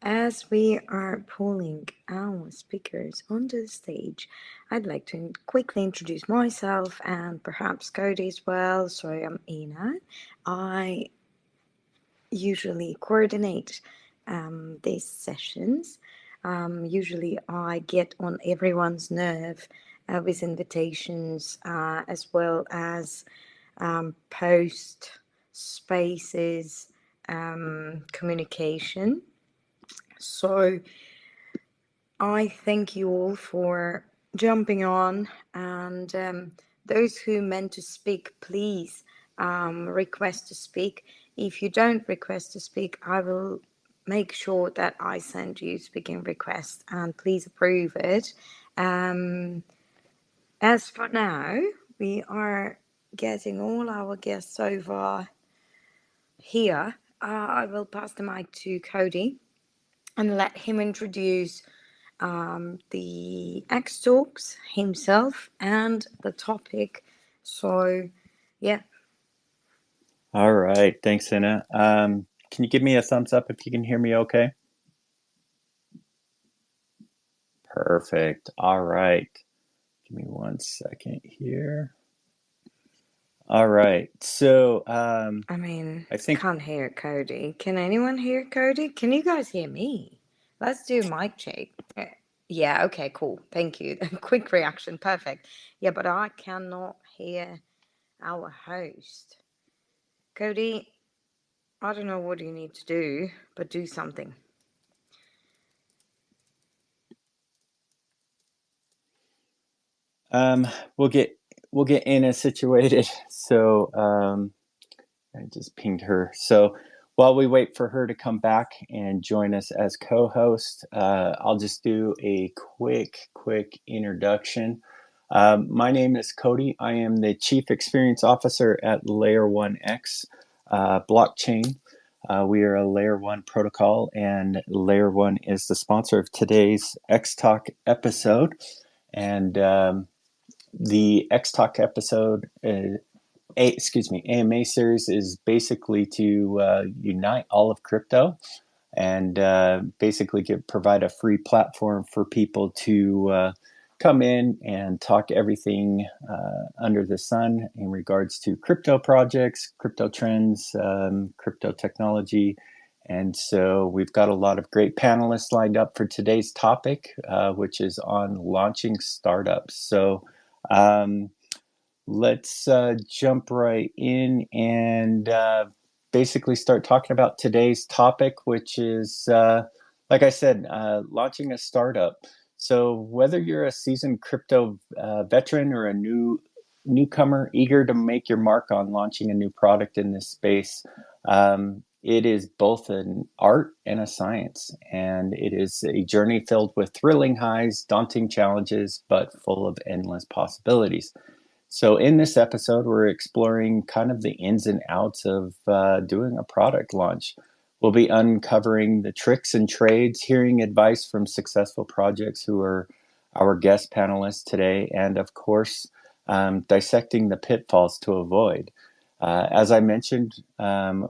As we are pulling our speakers onto the stage, I'd like to quickly introduce myself and perhaps Cody as well. So I'm Ina. I usually coordinate these sessions. Usually I get on everyone's nerve with invitations as well as post spaces communication. So I thank you all for jumping on, and those who meant to speak, please request to speak. If you don't request to speak, I will make sure that I send you speaking request, and please approve it. Um, as for now, we are getting all our guests over here. I will pass the mic to Cody and let him introduce the XTalks himself and the topic. So, yeah. All right. Thanks, Anna. Can you give me a thumbs up if you can hear me okay? Perfect. All right. Give me 1 second here. All right. So, I think, can't hear Cody. Can anyone hear Cody? Can you guys hear me? Let's do mic check. Yeah, okay, cool. Thank you. Quick reaction. Perfect. Yeah, but I cannot hear our host. Cody, I don't know what you need to do, but do something. we'll get Anna situated. So, I just pinged her. So while we wait for her to come back and join us as co-host, I'll just do a quick introduction. My name is Cody. I am the Chief Experience Officer at Layer 1X blockchain. We are a Layer 1 protocol, and Layer 1 is the sponsor of today's XTalk episode. And the XTalk episode AMA series is basically to unite all of crypto and basically provide a free platform for people to come in and talk everything under the sun in regards to crypto projects, crypto trends, crypto technology. And so we've got a lot of great panelists lined up for today's topic, which is on launching startups. So let's jump right in and basically start talking about today's topic, which is, like I said, launching a startup. So whether you're a seasoned crypto veteran or a newcomer eager to make your mark on launching a new product in this space, it is both an art and a science, and it is a journey filled with thrilling highs, daunting challenges, but full of endless possibilities. So in this episode, we're exploring kind of the ins and outs of doing a product launch. We'll be uncovering the tricks and trades, hearing advice from successful projects who are our guest panelists today, and of course, dissecting the pitfalls to avoid. As I mentioned,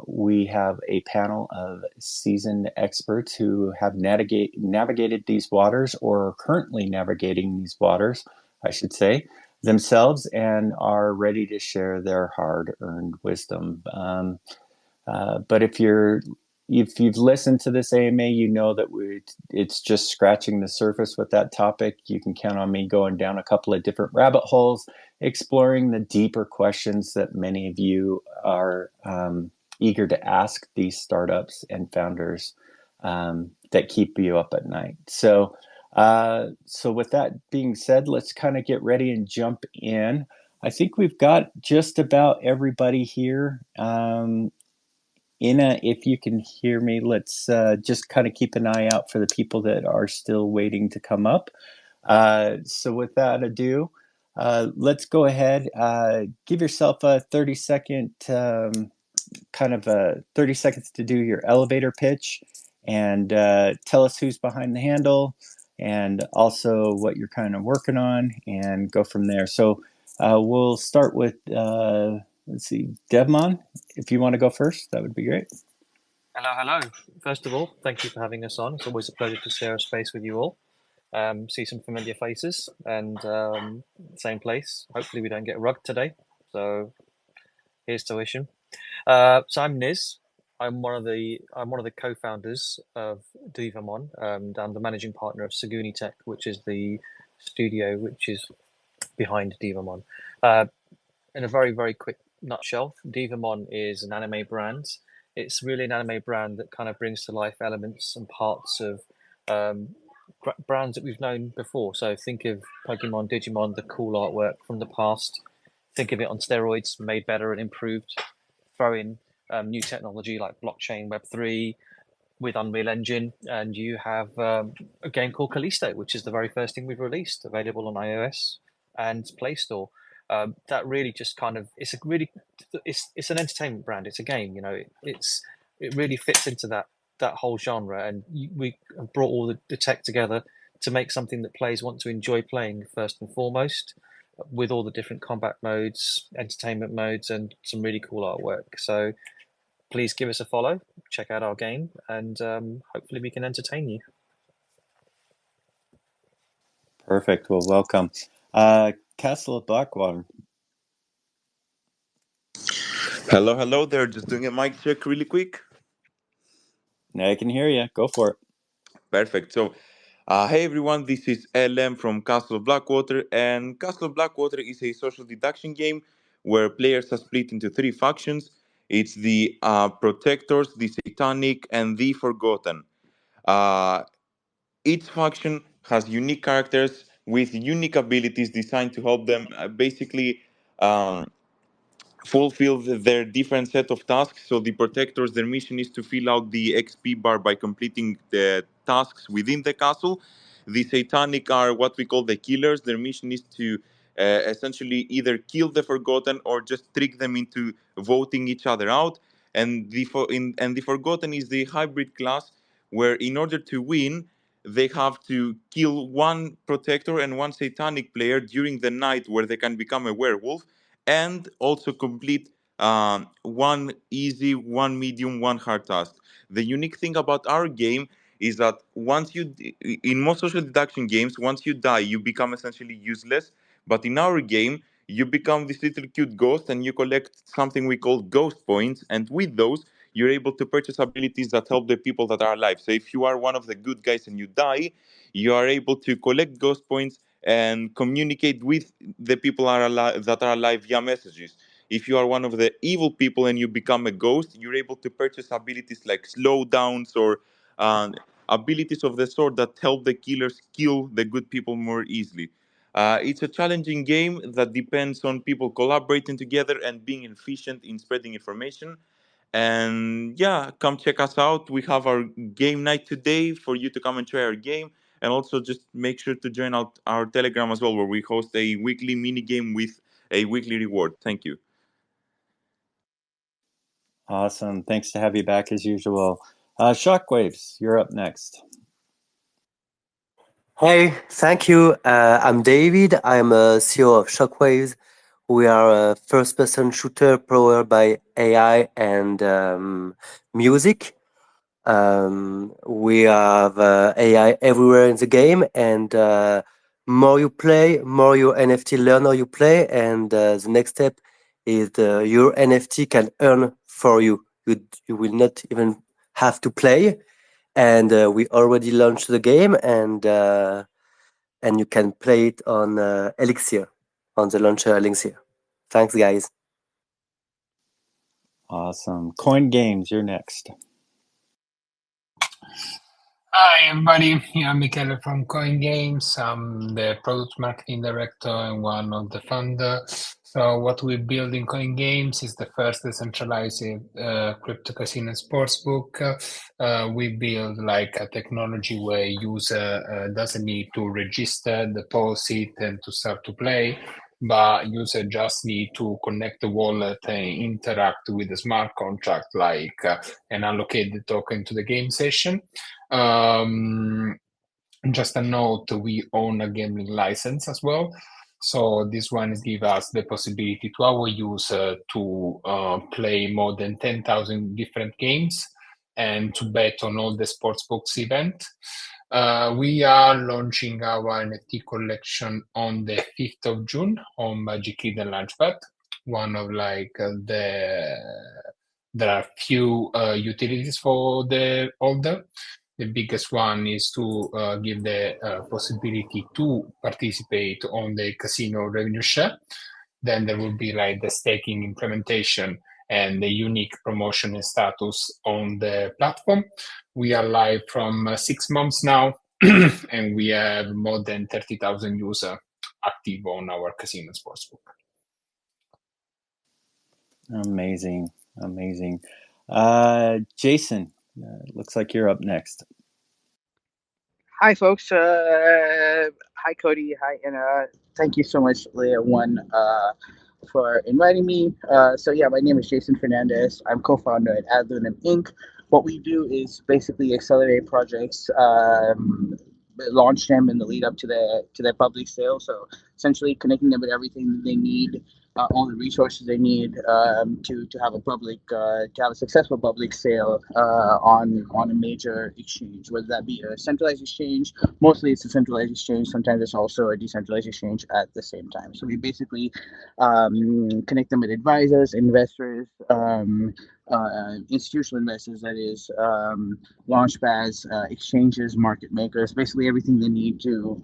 we have a panel of seasoned experts who have navigated these waters, or are currently navigating these waters, I should say, themselves, and are ready to share their hard-earned wisdom. But if you've listened to this AMA, you know that it's just scratching the surface with that topic. You can count on me going down a couple of different rabbit holes, exploring the deeper questions that many of you are eager to ask these startups and founders that keep you up at night. So with that being said, let's kind of get ready and jump in. I think we've got just about everybody here. Ina, if you can hear me, let's just kind of keep an eye out for the people that are still waiting to come up. So without ado, let's go ahead. Give yourself a 30-second, kind of a 30 seconds to do your elevator pitch, and tell us who's behind the handle, and also what you're kind of working on, and go from there. So we'll start with, let's see, Devmon, if you want to go first, that would be great. Hello, hello. First of all, thank you for having us on. It's always a pleasure to share a space with you all. See some familiar faces and same place. Hopefully, we don't get rugged today. So here's to wishing. So I'm Niz. I'm one of the co-founders of Divamon. I'm the managing partner of Saguni Tech, which is the studio which is behind Divamon. Uh, in a very, very quick nutshell, Divamon is an anime brand. It's really an anime brand that kind of brings to life elements and parts of um, brands that we've known before. So think of Pokemon, Digimon, the cool artwork from the past. Think of it on steroids, made better and improved. Throw in new technology like blockchain, Web3 with Unreal Engine, and you have a game called Callisto, which is the very first thing we've released, available on iOS and Play Store. That really just kind of it's an entertainment brand. It's a game, it really fits into that whole genre, and we have brought all the tech together to make something that players want to enjoy playing first and foremost, with all the different combat modes, entertainment modes, and some really cool artwork. So please give us a follow, check out our game, and hopefully we can entertain you. Perfect. Well, welcome. Castle of Blackwater. Hello, hello there. Just doing a mic check really quick. Now I can hear you. Go for it. Perfect. So, hey everyone, this is LM from Castle of Blackwater, and Castle of Blackwater is a social deduction game where players are split into three factions. It's the Protectors, the Satanic, and the Forgotten. Uh, each faction has unique characters with unique abilities designed to help them basically. Um, fulfill their different set of tasks. So the protectors, their mission is to fill out the XP bar by completing the tasks within the castle. The satanic are what we call the killers. Their mission is to essentially either kill the forgotten or just trick them into voting each other out. And the forgotten is the hybrid class where in order to win they have to kill one protector and one satanic player during the night where they can become a werewolf, and also complete one easy, one medium, one hard task. The unique thing about our game is that in most social deduction games, once you die, you become essentially useless. But in our game, you become this little cute ghost and you collect something we call ghost points. And with those, you're able to purchase abilities that help the people that are alive. So if you are one of the good guys and you die, you are able to collect ghost points and communicate with the people that are alive via messages. If you are one of the evil people and you become a ghost, you're able to purchase abilities like slowdowns or uh, abilities of the sort that help the killers kill the good people more easily. It's a challenging game that depends on people collaborating together and being efficient in spreading information. And yeah, come check us out. We have our game night today for you to come and try our game. And also just make sure to join out our Telegram as well, where we host a weekly mini game with a weekly reward. Thank you. Awesome. Thanks to have you back as usual. Shockwaves, you're up next. Hey, thank you. I'm David. I'm a CEO of Shockwaves. We are a first-person shooter powered by AI and music. We have AI everywhere in the game, and more you play, more your NFT learner you play, and the next step is your NFT can earn for you. You will not even have to play, and we already launched the game, and you can play it on Elixir, on the launcher Elixir. Thanks, guys. Awesome. Coin Games, you're next. Hi, everybody. I'm Michele from Coin Games. I'm the product marketing director and one of the founders. So what we build in Coin Games is the first decentralized crypto casino and sportsbook. We build like a technology where user doesn't need to register, deposit, and to start to play, but user just need to connect the wallet and interact with the smart contract, and allocate the token to the game session. Um, just a note, we own a gaming license as well. So this one gives us the possibility to our user to play more than 10,000 different games and to bet on all the sportsbooks event. We are launching our NFT collection on the 5th of June on Magic Eden Launchpad. One of there are few utilities for the holder. The biggest one is to give the possibility to participate on the casino revenue share. Then there will be like the staking implementation and the unique promotion and status on the platform. We are live from 6 months now, and we have more than 30,000 users active on our casino sportsbook. Amazing. Jason, looks like you're up next. Hi, folks. Hi, Cody. Hi, and thank you so much, Leah One, for inviting me. So yeah, my name is Jason Fernandez. I'm co-founder at Adlunim Inc. What we do is basically accelerate projects, launch them in the lead up to their public sale. So essentially connecting them with everything that they need, all the resources they need to have a successful public sale on a major exchange, whether that be a centralized exchange. Mostly it's a centralized exchange. Sometimes it's also a decentralized exchange at the same time. So we basically connect them with advisors, investors, institutional investors, that is, launchpads, exchanges, market makers, basically everything they need to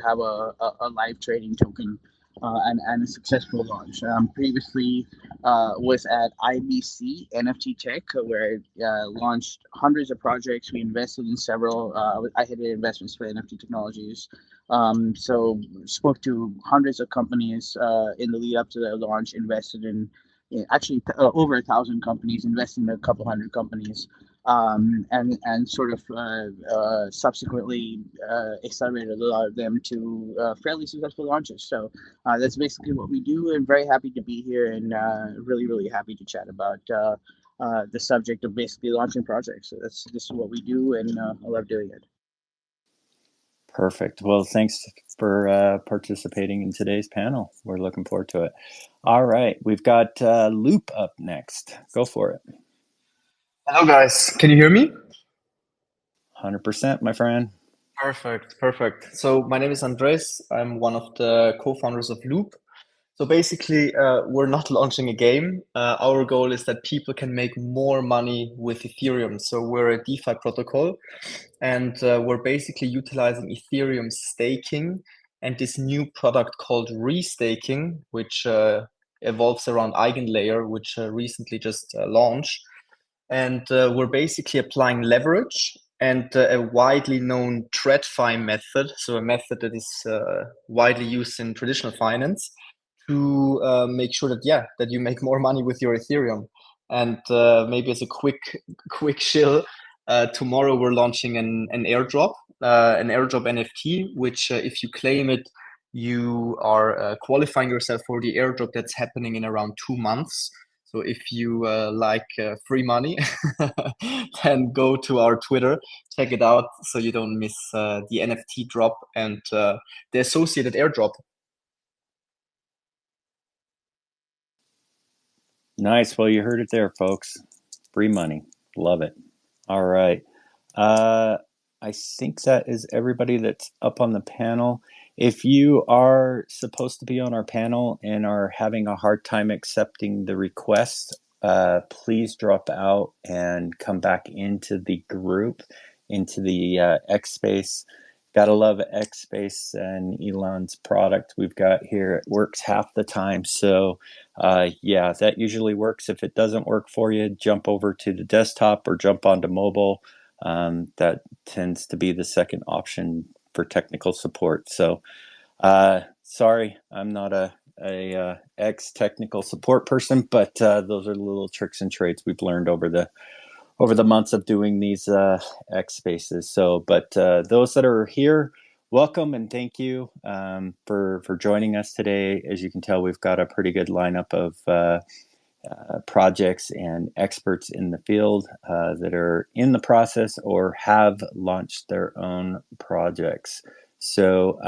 have a live trading token and a successful launch. Previously was at IBC NFT Tech, where I launched hundreds of projects. We invested in several. I had investments for NFT technologies. So spoke to hundreds of companies in the lead up to their launch, invested in actually over 1,000 companies, invested in a couple hundred companies, and sort of subsequently accelerated a lot of them to fairly successful launches. So that's basically what we do. I'm very happy to be here, and really happy to chat about the subject of basically launching projects. So this is what we do, and I love doing it. Perfect. Well, thanks for participating in today's panel. We're looking forward to it. All right, we've got Loop up next. Go for it. Hello, guys. Can you hear me? 100%, my friend. Perfect. So my name is Andres. I'm one of the co-founders of Loop. So basically, we're not launching a game. Our goal is that people can make more money with Ethereum. So we're a DeFi protocol, and we're basically utilizing Ethereum staking and this new product called restaking, which evolves around EigenLayer, which recently just launched. And we're basically applying leverage and a widely known TradFi method, so a method that is widely used in traditional finance, to make sure that you make more money with your Ethereum. And maybe as a quick shill, tomorrow we're launching an airdrop NFT, which if you claim it, you are qualifying yourself for the airdrop that's happening in around 2 months. So if you like free money, then go to our Twitter, check it out so you don't miss the NFT drop and the associated airdrop. Nice. Well, you heard it there, folks. Free money. Love it. All right. I think that is everybody that's up on the panel. If you are supposed to be on our panel and are having a hard time accepting the request, please drop out and come back into the group, into the X Space. Gotta love X Space and Elon's product we've got here. It works half the time. So yeah, that usually works. If it doesn't work for you, jump over to the desktop or jump onto mobile. That tends to be the second option for technical support. So sorry, I'm not a ex technical support person, but those are the little tricks and trades we've learned over the months of doing these X spaces. So, but those that are here, welcome and thank you for joining us today. As you can tell, we've got a pretty good lineup of projects and experts in the field that are in the process or have launched their own projects. So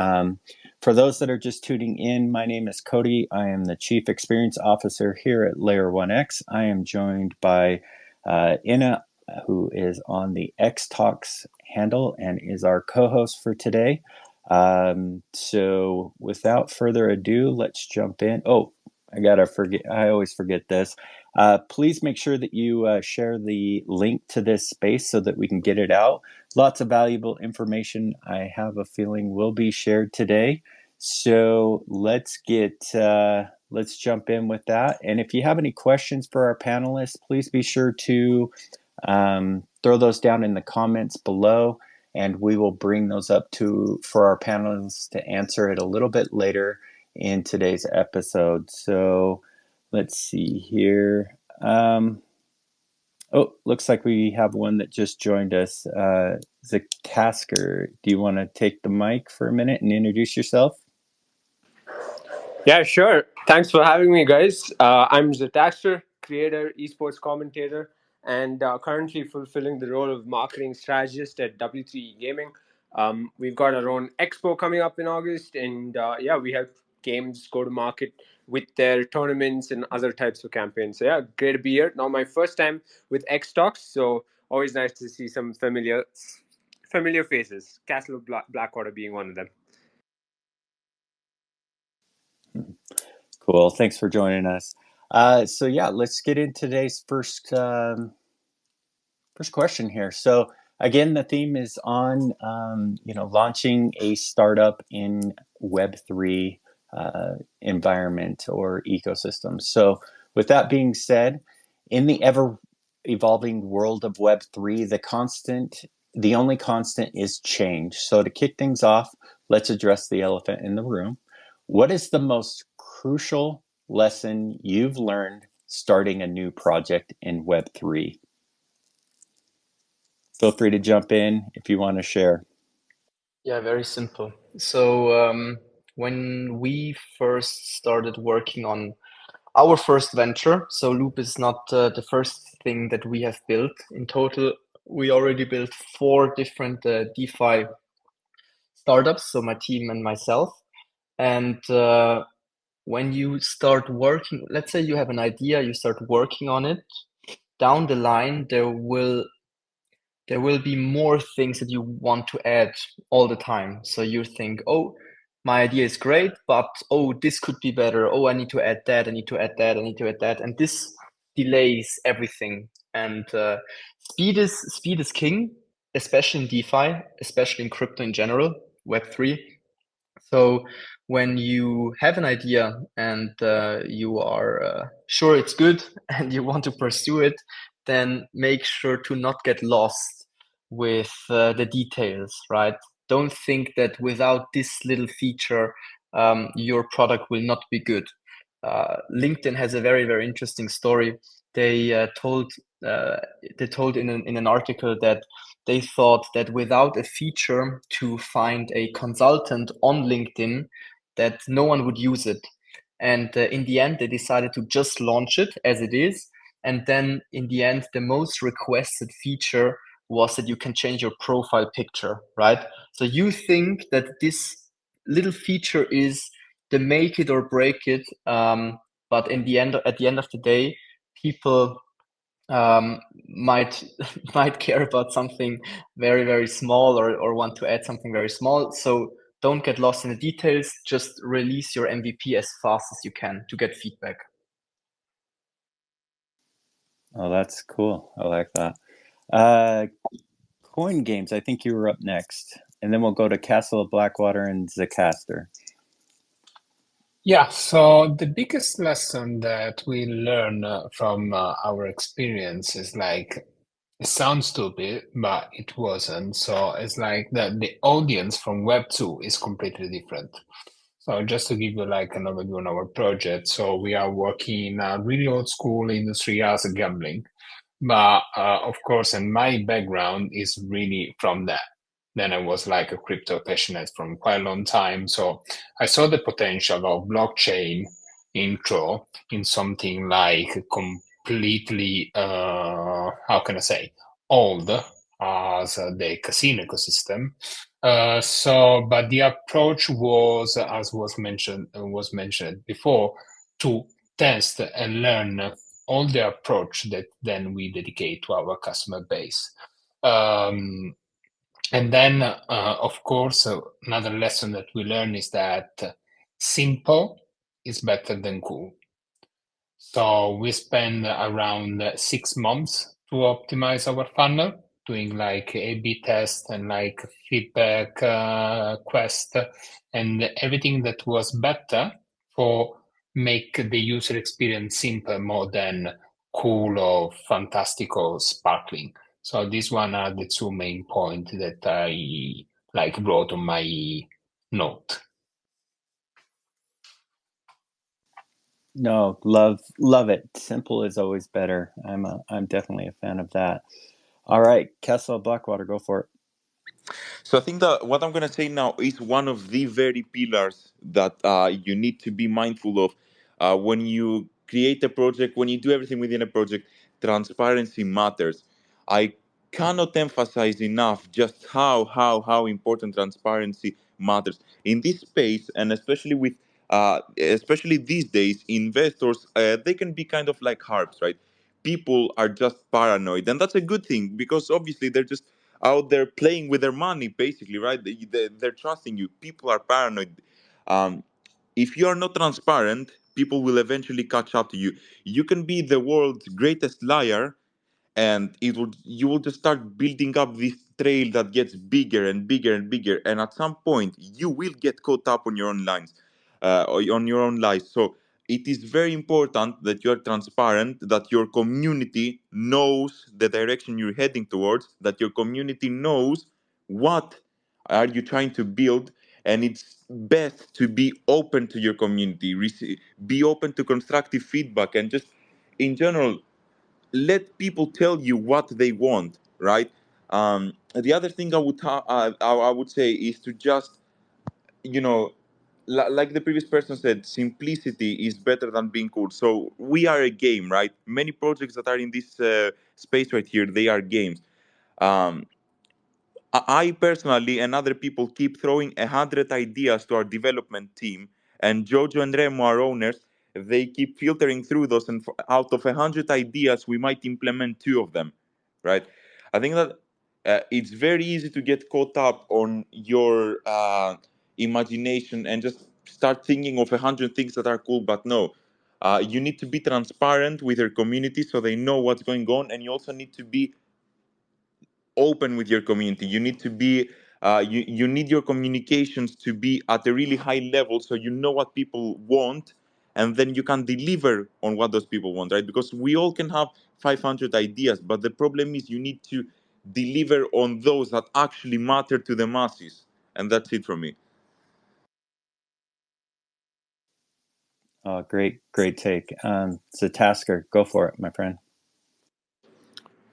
for those that are just tuning in, my name is Cody. I am the Chief Experience Officer here at Layer 1X. I am joined by Ina who is on the XTalks handle and is our co-host for today. So without further ado, let's jump in. Oh, I always forget this. Please make sure that you share the link to this space so that we can get it out. Lots of valuable information, I have a feeling, will be shared today. So let's jump in with that. And if you have any questions for our panelists, please be sure to throw those down in the comments below, and we will bring those up for our panelists to answer it a little bit later in today's episode. So let's see here. Looks like we have one that just joined us. Zakasker, do you want to take the mic for a minute and introduce yourself? Yeah, sure. Thanks for having me, guys. I'm Zataxter, creator, esports commentator, and currently fulfilling the role of marketing strategist at W3 Gaming. We've got our own expo coming up in August, and we help games go to market with their tournaments and other types of campaigns. So yeah, great to be here. Now my first time with XTalks, so always nice to see some familiar faces. Castle of Blackwater being one of them. Cool. Thanks for joining us. So yeah, let's get into today's first question here. So again, the theme is on launching a startup in Web3 environment or ecosystem. So with that being said, in the ever evolving world of Web3, the only constant is change. So to kick things off, let's address the elephant in the room. What is the most crucial lesson you've learned starting a new project in Web3? Feel free to jump in if you want to share. Yeah, very simple. So when we first started working on our first venture, so Loop is not the first thing that we have built. In total, we already built 4 different DeFi startups, so my team and myself. And when you start working, let's say you have an idea, you start working on it, down the line, there will be more things that you want to add all the time. So you think, oh, my idea is great, but this could be better. Oh, I need to add that. I need to add that. I need to add that. And this delays everything. And speed is king, especially in DeFi, especially in crypto in general, Web3. So when you have an idea and you are sure it's good and you want to pursue it, then make sure to not get lost with the details, right? Don't think that without this little feature, your product will not be good. LinkedIn has a very, very interesting story. They told in an article that they thought that without a feature to find a consultant on LinkedIn, that no one would use it. And in the end, they decided to just launch it as it is. And then in the end, the most requested feature was that you can change your profile picture, right? So you think that this little feature is the make it or break it. But at the end of the day, people might care about something very, very small or want to add something very small. So don't get lost in the details. Just release your MVP as fast as you can to get feedback. Oh, that's cool. I like that. Coin Games, I think you were up next. And then we'll go to Castle of Blackwater and Zakaster. Yeah, so the biggest lesson that we learn from our experience is like, it sounds stupid, but it wasn't. So it's like the audience from Web 2 is completely different. So just to give you like an overview on our project, so we are working in a really old school industry as a gambling. But of course, and my background is really from that. Then I was like a crypto passionate from quite a long time. So I saw the potential of blockchain intro in something like completely, how can I say, old as the casino ecosystem. But the approach was, as was mentioned before, to test and learn all the approach that then we dedicate to our customer base. And then, of course, another lesson that we learn is that simple is better than cool. So we spend around 6 months to optimize our funnel, doing like A/B test and like feedback quest, and everything that was better for make the user experience simple more than cool or fantastic or sparkling. So these one are the two main points that I like wrote on my note. No, love it. Simple is always better. I'm definitely a fan of that. All right, Kessel Blackwater, go for it. So I think that what I'm going to say now is one of the very pillars that you need to be mindful of when you create a project, when you do everything within a project. Transparency matters. I cannot emphasize enough just how important transparency matters in this space, and especially these days, investors they can be kind of like harps, right? People are just paranoid, and that's a good thing because obviously they're just out there playing with their money, basically, right? They're trusting you. People are paranoid. Um, if you are not transparent, people will eventually catch up to you. You can be the world's greatest liar, and you will just start building up this trail that gets bigger and bigger and bigger, and at some point you will get caught up on your own lines, or on your own lies. So it is very important that you are transparent, that your community knows the direction you're heading towards, that your community knows what are you trying to build. And it's best to be open to your community, be open to constructive feedback, and just in general let people tell you what they want, right? The other thing I would say is to just, you know, like the previous person said, simplicity is better than being cool. So we are a game, right? Many projects that are in this space right here, they are games. Um, I personally and other people keep throwing 100 ideas to our development team, and Jojo and Remo, our owners, they keep filtering through those, and out of 100 ideas, we might implement two of them, right? I think that it's very easy to get caught up on your imagination and just start thinking of 100 things that are cool, but no. You need to be transparent with your community so they know what's going on, and you also need to be open with your community. You need to be you need your communications to be at a really high level so you know what people want, and then you can deliver on what those people want, right? Because we all can have 500 ideas, but the problem is you need to deliver on those that actually matter to the masses. And that's it from me. Great take. Tasker, go for it, my friend.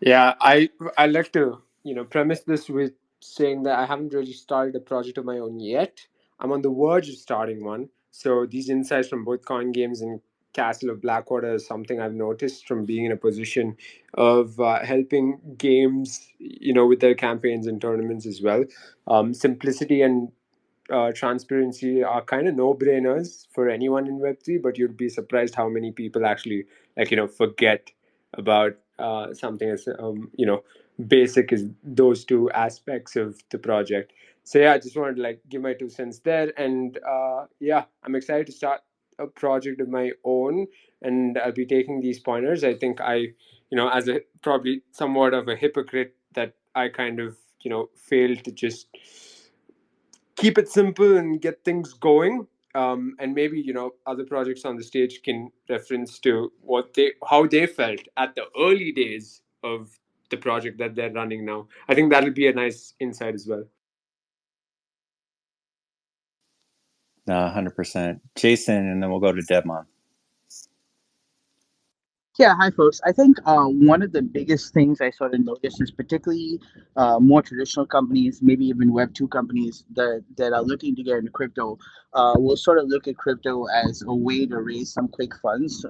Yeah, I like to premise this with saying that I haven't really started a project of my own yet. I'm on the verge of starting one. So these insights from both Coin Games and Castle of Blackwater is something I've noticed from being in a position of helping games, with their campaigns and tournaments as well. Simplicity and transparency are kind of no-brainers for anyone in Web3, but you'd be surprised how many people actually forget about something as basic as those two aspects of the project. So yeah, I just wanted to give my 2 cents there, and yeah, I'm excited to start a project of my own, and I'll be taking these pointers. I think as a probably somewhat of a hypocrite, that I kind of failed to just keep it simple and get things going. And maybe other projects on the stage can reference to how they felt at the early days of the project that they're running now. I think that'll be a nice insight as well. 100%. Jason, and then we'll go to Debmon. Yeah, hi folks. I think one of the biggest things I sort of noticed is particularly more traditional companies, maybe even Web2 companies that are looking to get into crypto, will sort of look at crypto as a way to raise some quick funds,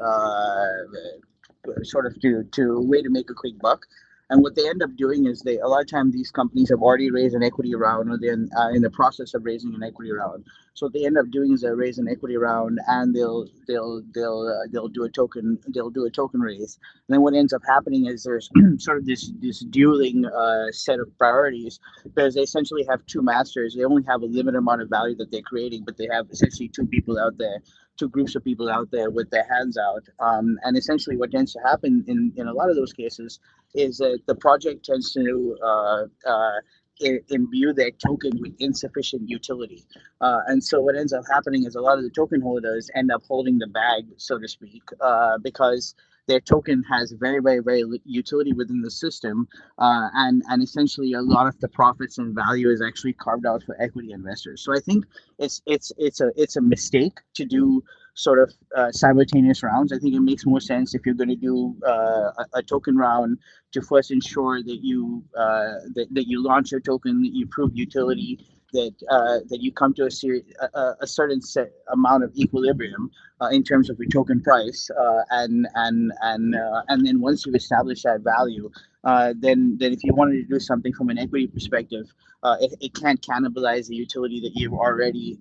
sort of to a way to make a quick buck. And what they end up doing is a lot of times these companies have already raised an equity round, or they're in the process of raising an equity round. So what they end up doing is they raise an equity round, and they'll do a token raise. And then what ends up happening is there's sort of this dueling set of priorities, because they essentially have two masters. They only have a limited amount of value that they're creating, but they have essentially two people out there, two groups of people out there with their hands out. And essentially what tends to happen in a lot of those cases is that the project tends to imbue their token with insufficient utility. And so what ends up happening is a lot of the token holders end up holding the bag, so to speak, because their token has very utility within the system, and essentially a lot of the profits and value is actually carved out for equity investors. So I think it's a mistake to do sort of simultaneous rounds. I think it makes more sense if you're going to do a token round to first ensure that that you launch your token, that you prove utility, that you come to a certain set amount of equilibrium in terms of your token price, and then once you've established that value, then if you wanted to do something from an equity perspective, it can't cannibalize the utility that you've already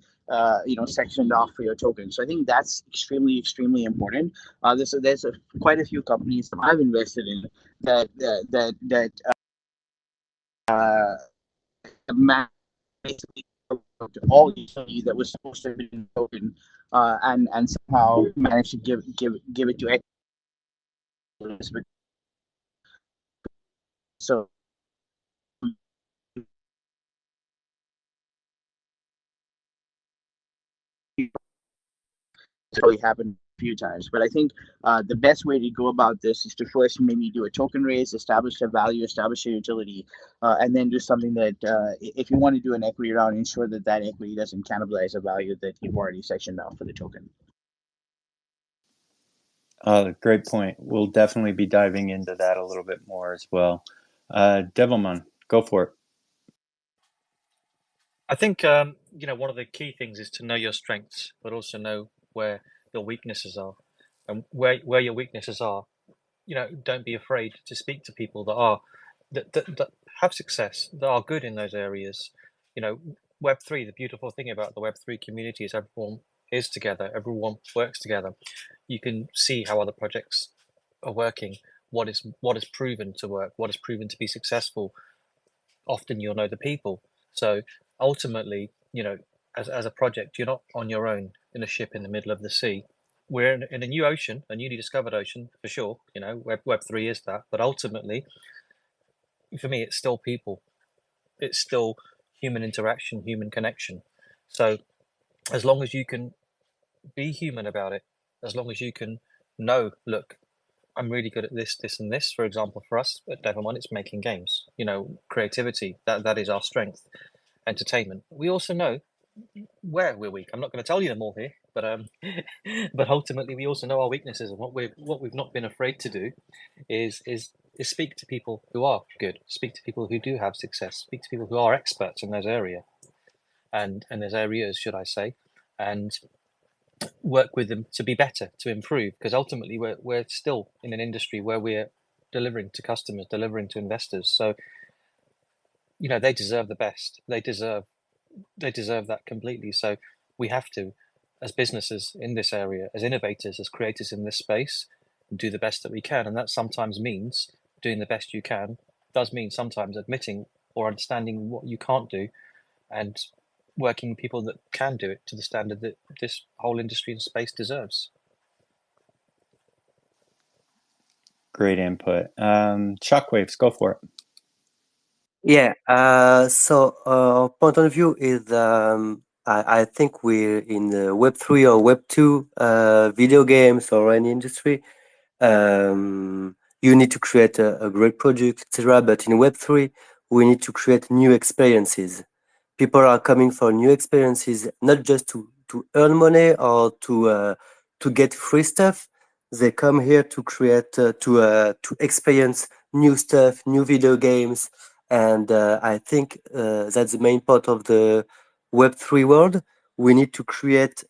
sectioned off for your token. So I think that's extremely important. There's quite a few companies that I've invested in that basically all utility that was supposed to have been token, and somehow managed to give it to equities. So it's probably happened a few times, but I think the best way to go about this is to first maybe do a token raise, establish a value, establish a utility, and then do something that if you want to do an equity round, ensure that that equity doesn't cannibalize a value that you've already sectioned out for the token. Great point. We'll definitely be diving into that a little bit more as well. Devilman, go for it. I think one of the key things is to know your strengths, but also know where your weaknesses are, and where your weaknesses are. Don't be afraid to speak to people that have success, that are good in those areas. Web3. The beautiful thing about the Web3 community is everyone is together, everyone works together. You can see how other projects are working, what is proven to work, what is proven to be successful. Often you'll know the people. So ultimately, as a project, you're not on your own in a ship in the middle of the sea. We're in a new ocean, a newly discovered ocean, for sure. Web3 is that, but ultimately, for me, it's still people. It's still human interaction, human connection. So as long as you can be human about it, as long as you can know, look, I'm really good at this, this, and this. For example, for us at Devilman, it's making games. Creativity. That is our strength. Entertainment. We also know where we're weak. I'm not going to tell you them all here, but but ultimately we also know our weaknesses, and what we've not been afraid to do is speak to people who are good, speak to people who do have success, speak to people who are experts in those areas, and those areas, should I say, and work with them to be better, to improve, because ultimately we're still in an industry where we're delivering to customers, delivering to investors. So they deserve the best. They deserve that completely. So we have to, as businesses in this area, as innovators, as creators in this space, do the best that we can. And that sometimes means doing the best you can, does mean sometimes admitting or understanding what you can't do, and working with people that can do it to the standard that this whole industry and space deserves. Great input. Shockwaves, go for it. Yeah. So point of view is I think we're in the Web3 or Web2 video games or any industry. You need to create a great product, etc. But in Web3, we need to create new experiences. People are coming for new experiences, not just to earn money or to get free stuff. They come here to create to experience new stuff, new video games, and I think that's the main part of the Web3 world. We need to create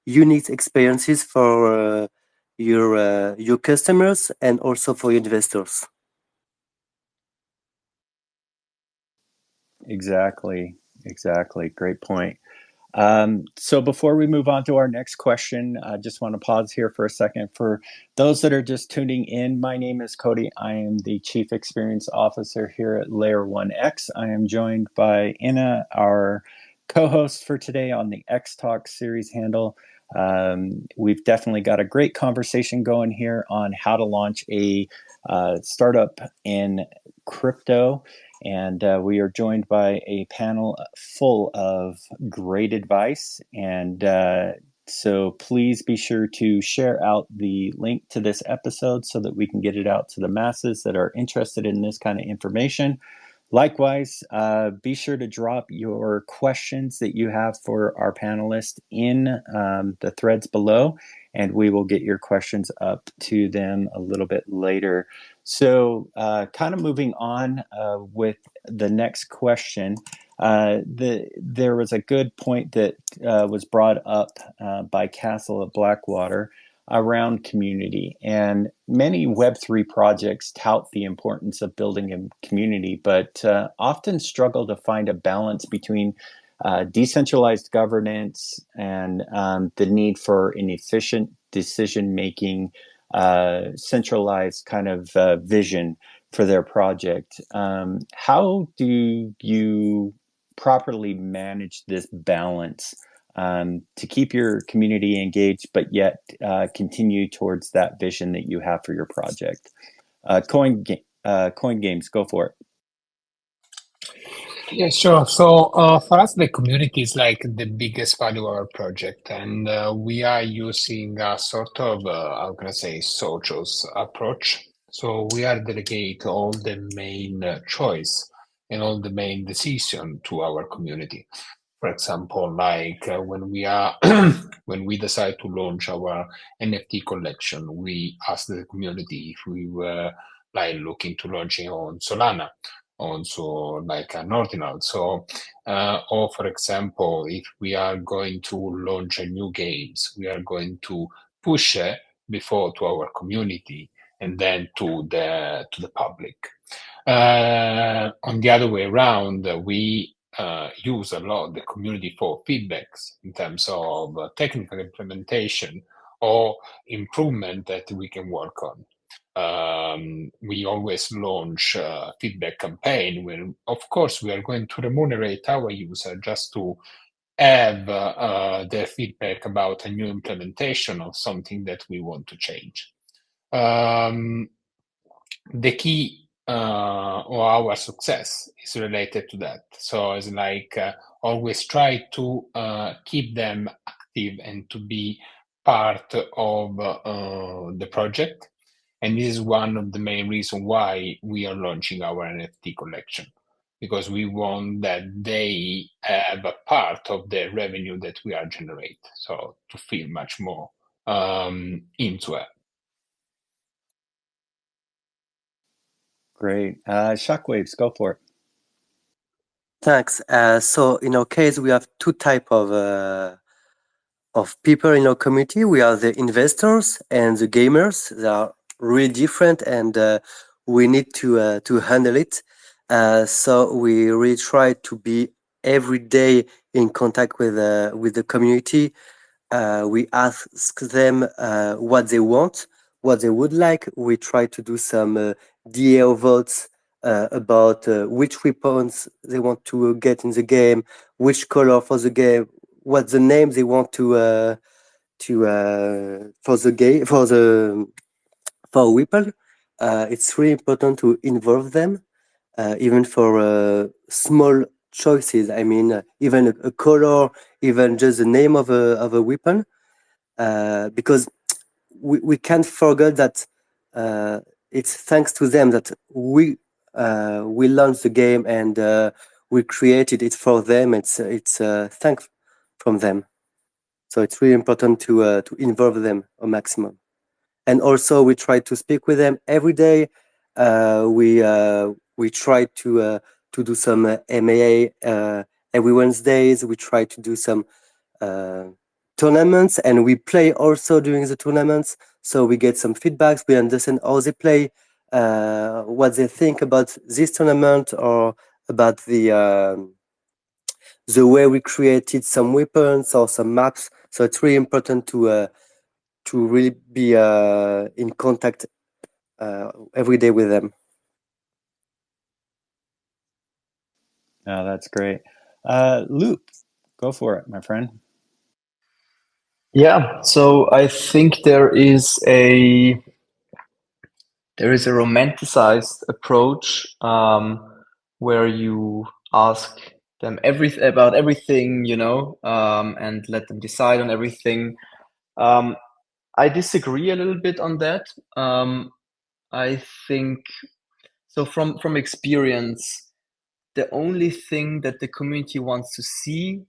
unique experiences for your customers and also for your investors. Exactly. Great point. So before we move on to our next question, I just want to pause here for a second. For those that are just tuning in, my name is Cody. I am the Chief Experience Officer here at Layer 1X. I am joined by Inna, our co-host for today on the XTalks Series handle. We've definitely got a great conversation going here on how to launch a startup in crypto. And we are joined by a panel full of great advice. And so please be sure to share out the link to this episode so that we can get it out to the masses that are interested in this kind of information. Likewise, be sure to drop your questions that you have for our panelists in the threads below, and we will get your questions up to them a little bit later. So kind of moving on with the next question, there was a good point that was brought up by Castle of Blackwater around community. And many Web3 projects tout the importance of building a community, but often struggle to find a balance between decentralized governance and the need for an efficient decision-making, centralized kind of vision for their project. How do you properly manage this balance to keep your community engaged, but yet continue towards that vision that you have for your project? Coin Games, go for it. Yeah, sure. So for us, the community is like the biggest value of our project, and we are using a sort of, how can I say, socials approach. So we are delegate all the main choice and all the main decision to our community. For example, like when we are when we decide to launch our NFT collection, we ask the community if we were like looking to launching on Solana, also like an ordinal. So, or for example, if we are going to launch a new games, we are going to push it before to our community and then to the public. On the other way around, we use a lot the community for feedbacks in terms of technical implementation or improvement that we can work on. We always launch a feedback campaign when, of course, we are going to remunerate our user just to have their feedback about a new implementation of something that we want to change. The key of our success is related to that. So it's like always try to keep them active and to be part of the project. And this is one of the main reasons why we are launching our NFT collection, because we want that they have a part of the revenue that we are generate. So to feel much more into it. Great. Shockwaves, go for it. Thanks. So in our case, we have two type of people in our community. We are the investors and the gamers. They are really different, and we need to handle it. So we really try to be every day in contact with the community. We ask them what they want, what they would like. We try to do some DAO votes about which weapons they want to get in the game, which color for the game, what the name they want to for the game for a weapon. It's really important to involve them, even for small choices. I mean, even a color, even just the name of a weapon, because we can't forget that it's thanks to them that we launched the game and we created it for them. It's thanks from them. So it's really important to involve them a maximum. And also we try to speak with them every day. We try to do some MAA every Wednesdays. We try to do some tournaments, and we play also during the tournaments. So we get some feedbacks. We understand how they play, what they think about this tournament or about the way we created some weapons or some maps. So it's really important to really be in contact every day with them. Oh, that's great. Loop, go for it, my friend. Yeah, so I think there is a romanticized approach where you ask them about everything, and let them decide on everything. I disagree a little bit on that. I think so. From experience, the only thing that the community wants to see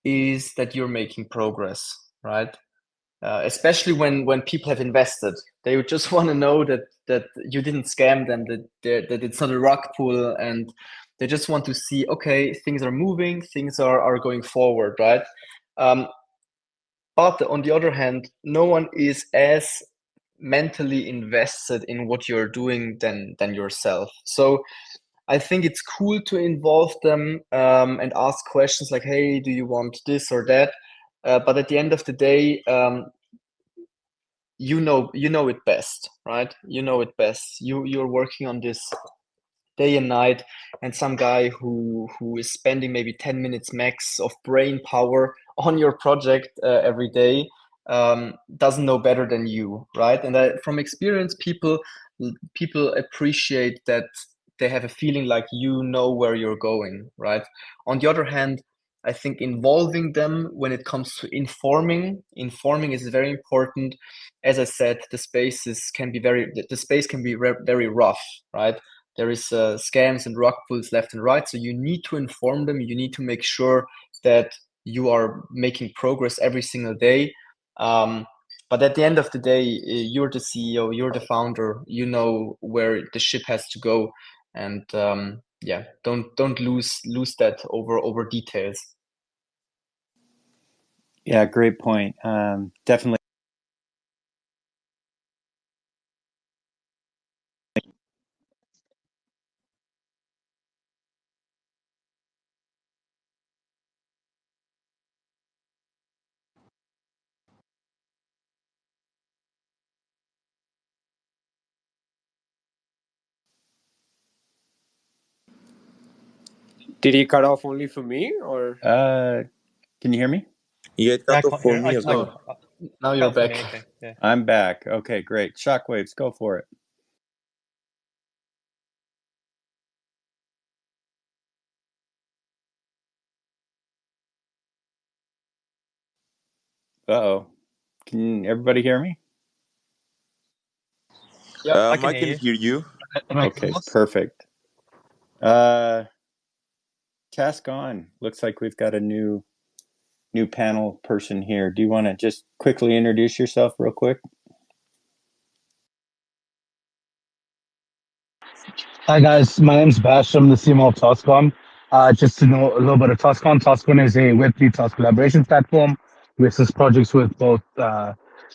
is that you're making progress, right? Especially when people have invested, they would just want to know that you didn't scam them, that it's not a rug pull, and they just want to see, okay, things are moving, things are going forward, right? But on the other hand, no one is as mentally invested in what you're doing than yourself. So I think it's cool to involve them and ask questions like, "Hey, do you want this or that?" But at the end of the day, you know it best, right? You know it best. You're working on this day and night, and some guy who is spending maybe 10 minutes max of brain power on your project every day doesn't know better than you, right? And from experience, people appreciate that they have a feeling like you know where you're going, right? On the other hand, I think involving them when it comes to informing is very important. As I said, the space can be very rough, right? There is scams and rug pulls left and right, so you need to inform them. You need to make sure that you are making progress every single day. But at the end of the day, you're the CEO, you're the founder. You know where the ship has to go, and yeah, don't lose that over details. Yeah, great point. Definitely. Did he cut off only for me, or? Can you hear me? Yeah, it Yeah, I cut off can't for hear. me as well. Now you're Cut for back. me. Okay. Yeah. I'm back. Okay, great. Shockwaves, go for it. Uh-oh. Can everybody hear me? Yeah, I can I hear can you. hear you. Okay, perfect. Task on. Looks like we've got a new panel person here. Do you want to just quickly introduce yourself real quick? Hi guys, my name's Bash. I'm the CMO of TaskOn. Just to know a little bit of TaskOn. TaskOn is a Web3 task collaboration platform. We assist projects with both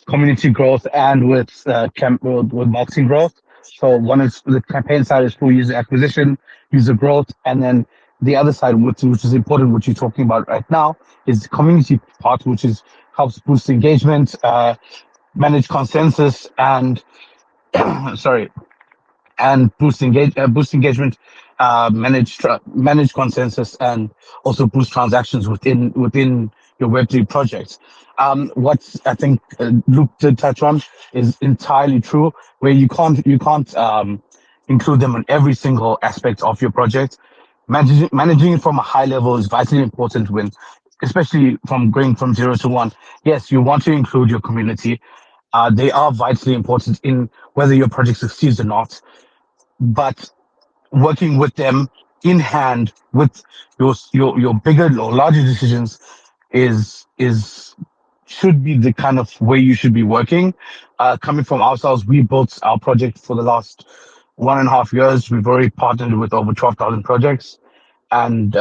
community growth and with marketing growth. So one is the campaign side is for user acquisition, user growth, and then the other side, which is important, which you're talking about right now, is the community part, which is helps boost engagement, manage consensus, and sorry, and boost engagement, manage consensus, and also boost transactions within your Web3 projects. What I think Luke did touch on is entirely true, where you can't include them in every single aspect of your project. Managing it from a high level is vitally important when, especially from going from 0 to 1. Yes, you want to include your community. They are vitally important in whether your project succeeds or not, but working with them in hand with your bigger or larger decisions is should be the kind of way you should be working. Coming from ourselves, we built our project for the last 1.5 years. We've already partnered with over 12,000 projects, and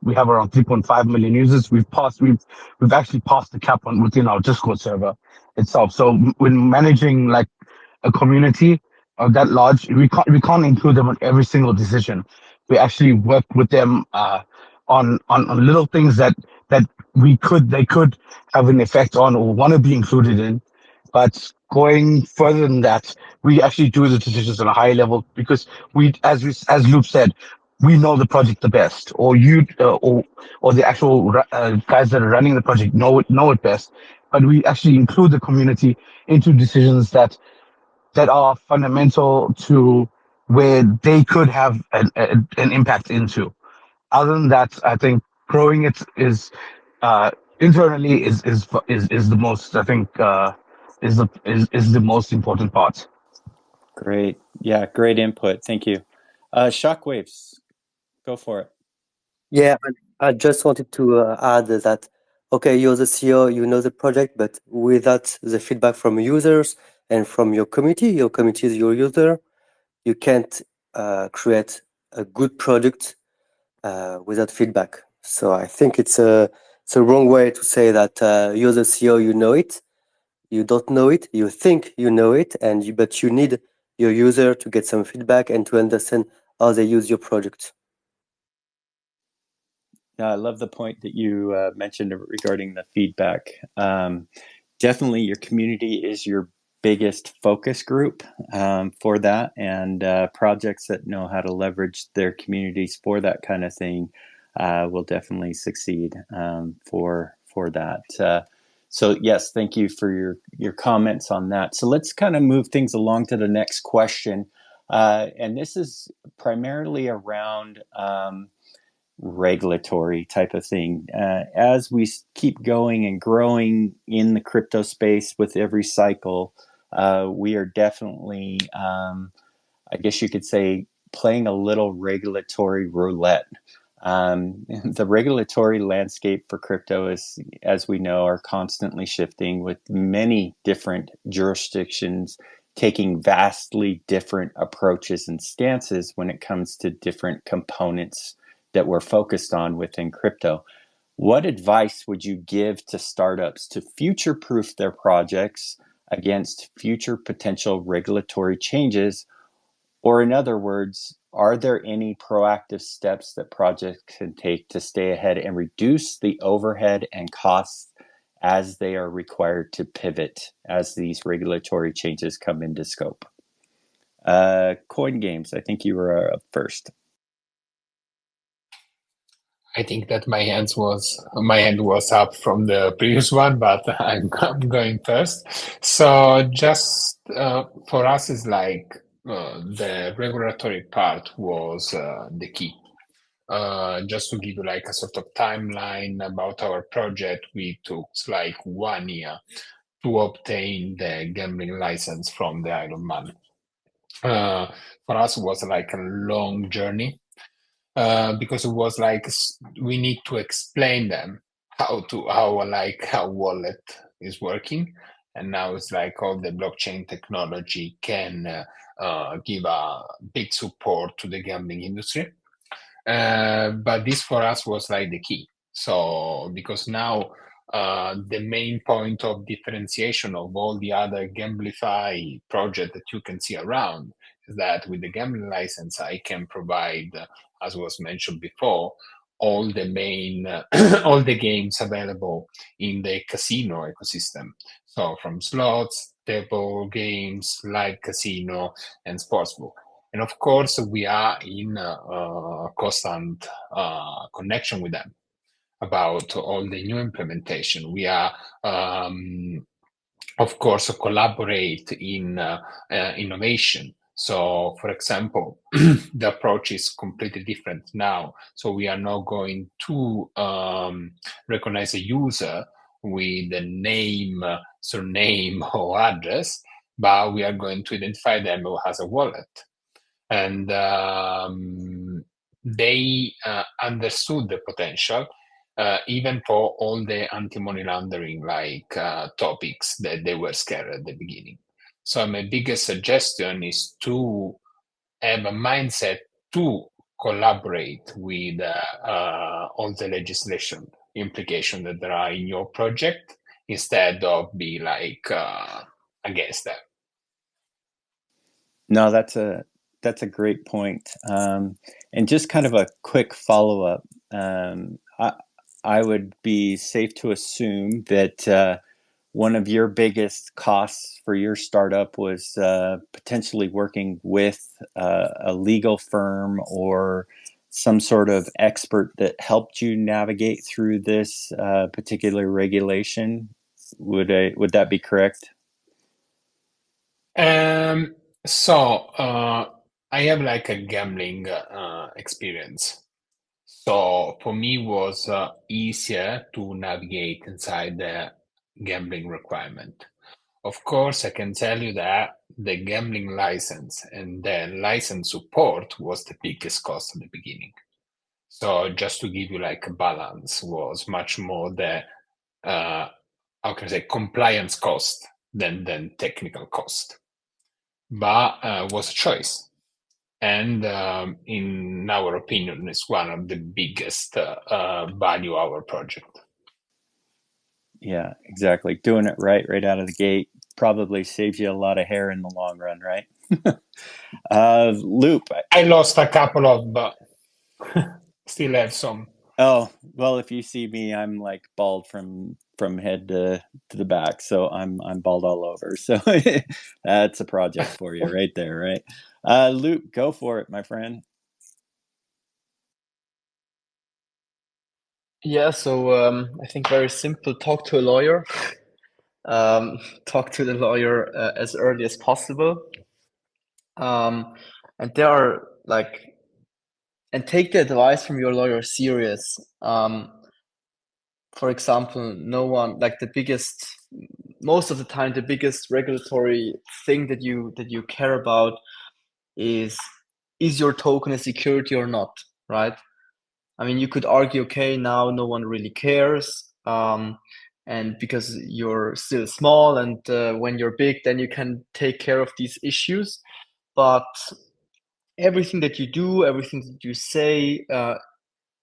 we have around 3.5 million users. We've actually passed the cap on within our Discord server itself. So when managing like a community of that large, we can't include them on every single decision, We actually worked with them on little things that they could have an effect on or want to be included in. But going further than that, we actually do the decisions on a higher level because as Loop said, we know the project the best, or or the actual guys that are running the project know it best. But we actually include the community into decisions that are fundamental to where they could have an impact into. Other than that, I think growing it is internally is the most, I think, is the most important part. Great. Yeah, great input. Thank you. Shockwaves, go for it. Yeah, I just wanted to add that, okay, you're the CEO, you know the project, but without the feedback from users and from your community is your user, you can't create a good product without feedback. So I think it's a wrong way to say that you're the CEO, you know it. You don't know it. You think you know it, but you need your user to get some feedback and to understand how they use your product. I love the point that you mentioned regarding the feedback. Definitely, your community is your biggest focus group for that, and projects that know how to leverage their communities for that kind of thing will definitely succeed for that. So yes, thank you for your comments on that. So let's kind of move things along to the next question, and this is primarily around regulatory type of thing. As we keep going and growing in the crypto space with every cycle, we are definitely, I guess you could say, playing a little regulatory roulette. The regulatory landscape for crypto is, as we know, are constantly shifting with many different jurisdictions taking vastly different approaches and stances when it comes to different components that we're focused on within crypto. What advice would you give to startups to future-proof their projects against future potential regulatory changes? Or in other words, are there any proactive steps that projects can take to stay ahead and reduce the overhead and costs as they are required to pivot as these regulatory changes come into scope? Coin Games, I think you were up first. I think that my hand was up from the previous one, but I'm going first. So just for us, is like the regulatory part was the key. Just to give you like a sort of timeline about our project, we took like 1 year to obtain the gambling license from the Isle of Man. For us, it was like a long journey. Because it was like we need to explain them how wallet is working, and now it's like all the blockchain technology can give a big support to the gambling industry. But this for us was like the key. So because now the main point of differentiation of all the other Gamblify projects that you can see around is that with the gambling license, I can provide, as was mentioned before, all the main all the games available in the casino ecosystem. So from slots, table games, live casino, and sportsbook. And of course, we are in constant connection with them about all the new implementation. We are, of course, collaborate in innovation. So, for example, the approach is completely different now. So we are not going to recognize a user with the name, surname, or address, but we are going to identify them who has a wallet. And they understood the potential, even for all the anti-money laundering topics that they were scared at the beginning. So my biggest suggestion is to have a mindset to collaborate with all the legislation implication that there are in your project instead of be against them. No, that's a that's a great point. And just kind of a quick follow up. I would be safe to assume that one of your biggest costs for your startup was potentially working with a legal firm or some sort of expert that helped you navigate through this particular regulation. Would that be correct? I have like a gambling experience. So for me, it was easier to navigate inside the gambling requirement. Of course, I can tell you that the gambling license and the license support was the biggest cost in the beginning. So just to give you like a balance, was much more the how can I say compliance cost than technical cost, but was a choice. And in our opinion, it's one of the biggest value our project. Yeah, exactly. Doing it right out of the gate probably saves you a lot of hair in the long run, right? Loop. I lost a couple of, but still have some. Oh, well, if you see me, I'm like bald from head to the back, so I'm bald all over. So that's a project for you right there, right? Loop, go for it, my friend. Yeah, so I think very simple. Talk to a lawyer. Talk to the lawyer as early as possible. And there are like, and take the advice from your lawyer serious. For example, no one like most of the time, the biggest regulatory thing that you care about is your token a security or not, right? I mean, you could argue, okay, now no one really cares, and because you're still small, and when you're big, then you can take care of these issues. But everything that you do, everything that you say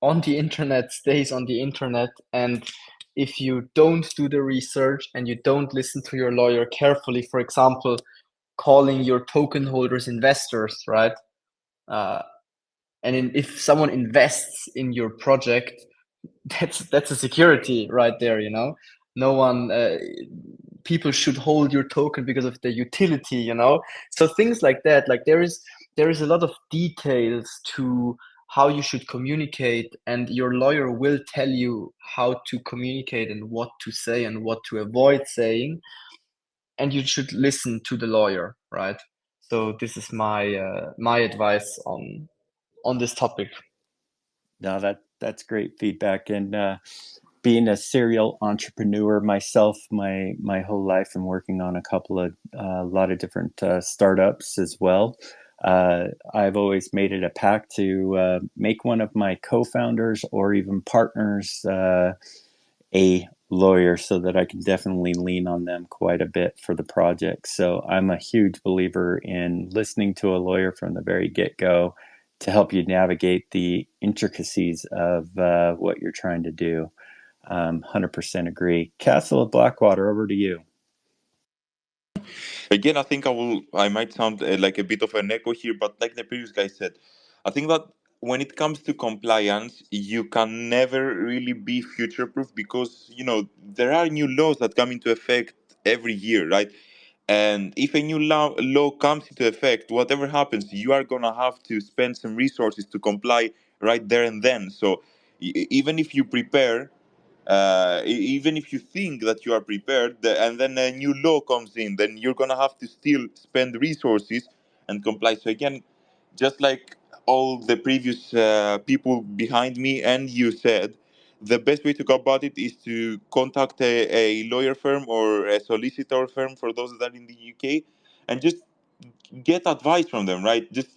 on the internet stays on the internet, and if you don't do the research and you don't listen to your lawyer carefully, for example, calling your token holders investors, right? If someone invests in your project, that's a security right there, you know. No one people should hold your token because of the utility, you know. So things like that, like there is a lot of details to how you should communicate, and your lawyer will tell you how to communicate and what to say and what to avoid saying, and you should listen to the lawyer, right? So this is my advice on this topic. No, that's great feedback. And being a serial entrepreneur myself, my whole life, and working on a lot of different startups as well. I've always made it a pact to make one of my co-founders or even partners a lawyer, so that I can definitely lean on them quite a bit for the project. So I'm a huge believer in listening to a lawyer from the very get-go to help you navigate the intricacies of what you're trying to do. 100% agree. Castle of Blackwater, over to you. Again, I think I might sound like a bit of an echo here, but like the previous guy said, I think that when it comes to compliance, you can never really be future proof, because there are new laws that come into effect every year, right? And if a new law comes into effect, whatever happens, you are gonna have to spend some resources to comply right there and then. So even if you prepare, even if you think that you are prepared, and then a new law comes in, then you're gonna have to still spend resources and comply. So again, just like all the previous people behind me and you said, the best way to go about it is to contact a lawyer firm or a solicitor firm for those that are in the UK, and just get advice from them, right? Just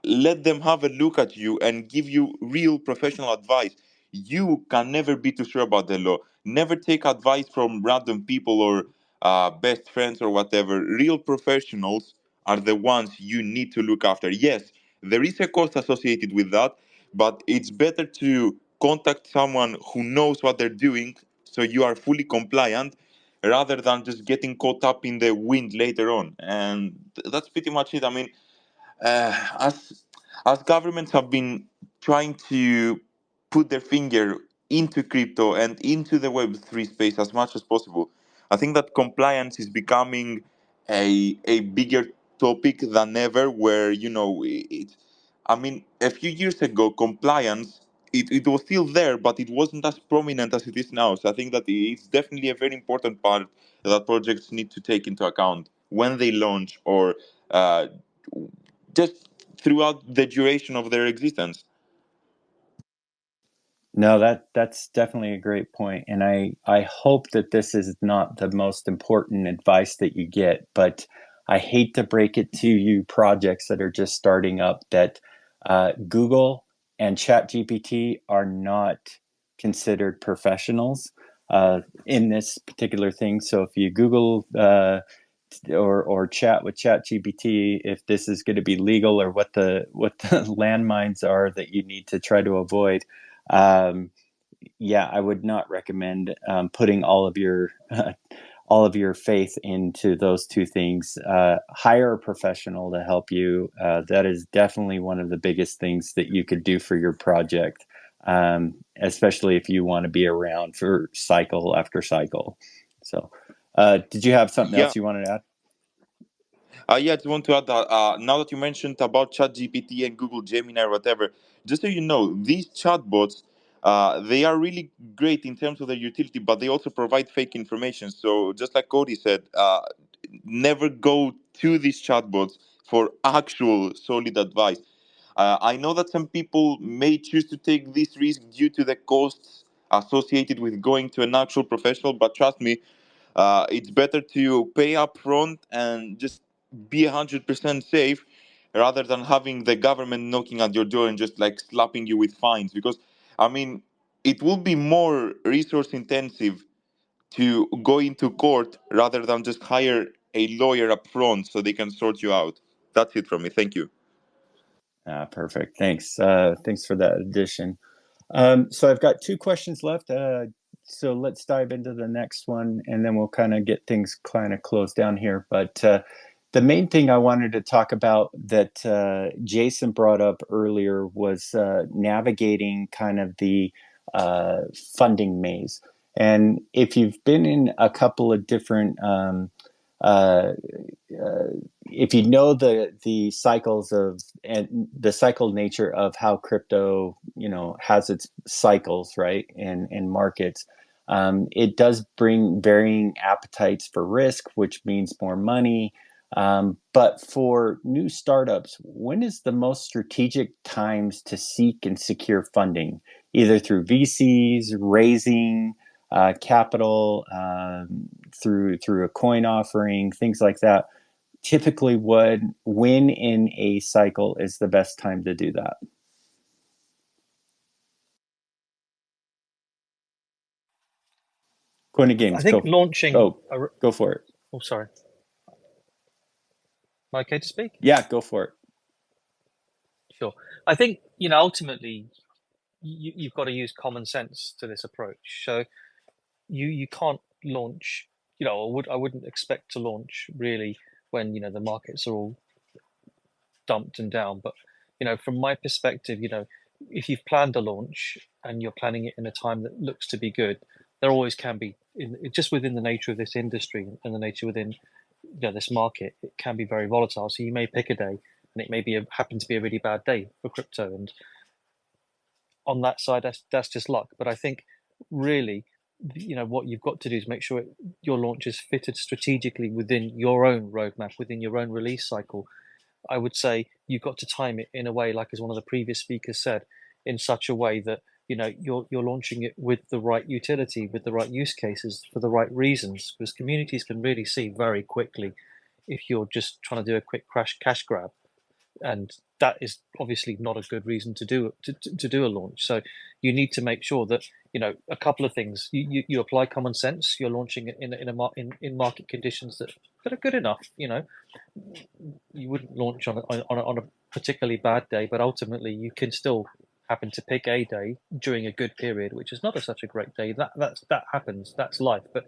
let them have a look at you and give you real professional advice. You can never be too sure about the law. Never take advice from random people or best friends or whatever. Real professionals are the ones you need to look after. Yes, there is a cost associated with that, but it's better to contact someone who knows what they're doing, so you are fully compliant, rather than just getting caught up in the wind later on. And that's pretty much it. I mean, As governments have been trying to put their finger into crypto and into the Web3 space as much as possible, I think that compliance is becoming a bigger topic than ever. Where I mean, a few years ago, compliance, it was still there, but it wasn't as prominent as it is now. So I think that it's definitely a very important part that projects need to take into account when they launch, or uh, just throughout the duration of their existence. No, that's definitely a great point, and I hope that this is not the most important advice that you get, but I hate to break it to you, projects that are just starting up, that Google and ChatGPT are not considered professionals in this particular thing. So if you Google or chat with ChatGPT if this is going to be legal, or what the landmines are that you need to try to avoid. Yeah, I would not recommend putting all of your faith into those two things. Hire a professional to help you. That is definitely one of the biggest things that you could do for your project, especially if you want to be around for cycle after cycle. So, did you have something Yeah. else you wanted to add? Yeah, I just want to add that now that you mentioned about ChatGPT and Google Gemini or whatever, just so you know, these chatbots, they are really great in terms of their utility, but they also provide fake information. So just like Cody said, never go to these chatbots for actual solid advice. I know that some people may choose to take this risk due to the costs associated with going to an actual professional, but trust me, it's better to pay up front and just be 100% safe, rather than having the government knocking at your door and just like slapping you with fines. Because, I mean, it will be more resource intensive to go into court rather than just hire a lawyer up front so they can sort you out. That's it from me. Thank you. Perfect. Thanks. Thanks for that addition. So I've got two questions left. So let's dive into the next one, and then we'll kind of get things kind of closed down here. But the main thing I wanted to talk about that Jason brought up earlier was navigating kind of the funding maze. And if you've been in a couple of different uh, if you know the cycles of and the cycle nature of how crypto has its cycles, right, in markets, it does bring varying appetites for risk, which means more money. But for new startups, when is the most strategic times to seek and secure funding, either through VCs, raising capital, through a coin offering, things like that? Typically, when in a cycle is the best time to do that? Coin of Games, I think launching. Go for it. Oh, sorry. Am I okay to speak? Yeah, go for it. Sure. I think ultimately you've got to use common sense to this approach. So you can't launch. I wouldn't expect to launch really when the markets are all dumped and down. But from my perspective, if you've planned a launch and you're planning it in a time that looks to be good, there always can be just within the nature of this industry and the nature within this market, it can be very volatile. So you may pick a day and it may happen to be a really bad day for crypto, and on that side, that's just luck. But I think really, what you've got to do is make sure your launch is fitted strategically within your own roadmap, within your own release cycle. I would say you've got to time it in a way, like as one of the previous speakers said, in such a way that you're launching it with the right utility, with the right use cases, for the right reasons, because communities can really see very quickly if you're just trying to do a quick cash grab, and that is obviously not a good reason to do a launch. So you need to make sure that a couple of things. You apply common sense. You're launching it in market conditions that are good enough. You wouldn't launch on a particularly bad day, but ultimately you can still happen to pick a day during a good period, which is not such a great day. That happens. That's life. But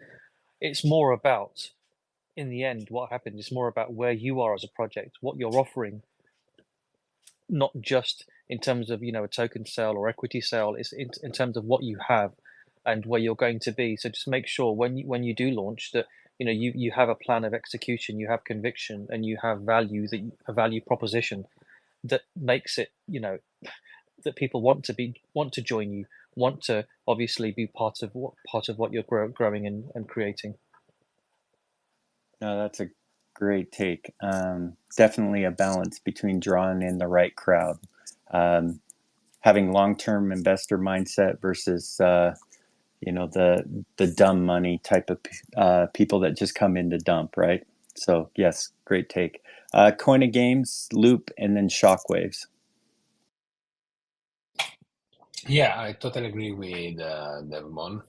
it's more about, in the end, what happens is more about where you are as a project, what you're offering, not just in terms of a token sale or equity sale. It's in terms of what you have and where you're going to be. So just make sure when you do launch that you have a plan of execution, you have conviction, and you have value, a value proposition that makes it that people want to join you, want to obviously be part of what you're growing and creating. No, that's a great take. Definitely a balance between drawing in the right crowd, having long-term investor mindset versus the dumb money type of people that just come in to dump, right? So yes, great take. Coin Games, Loop, and then Shockwaves. Yeah, I totally agree with Devon.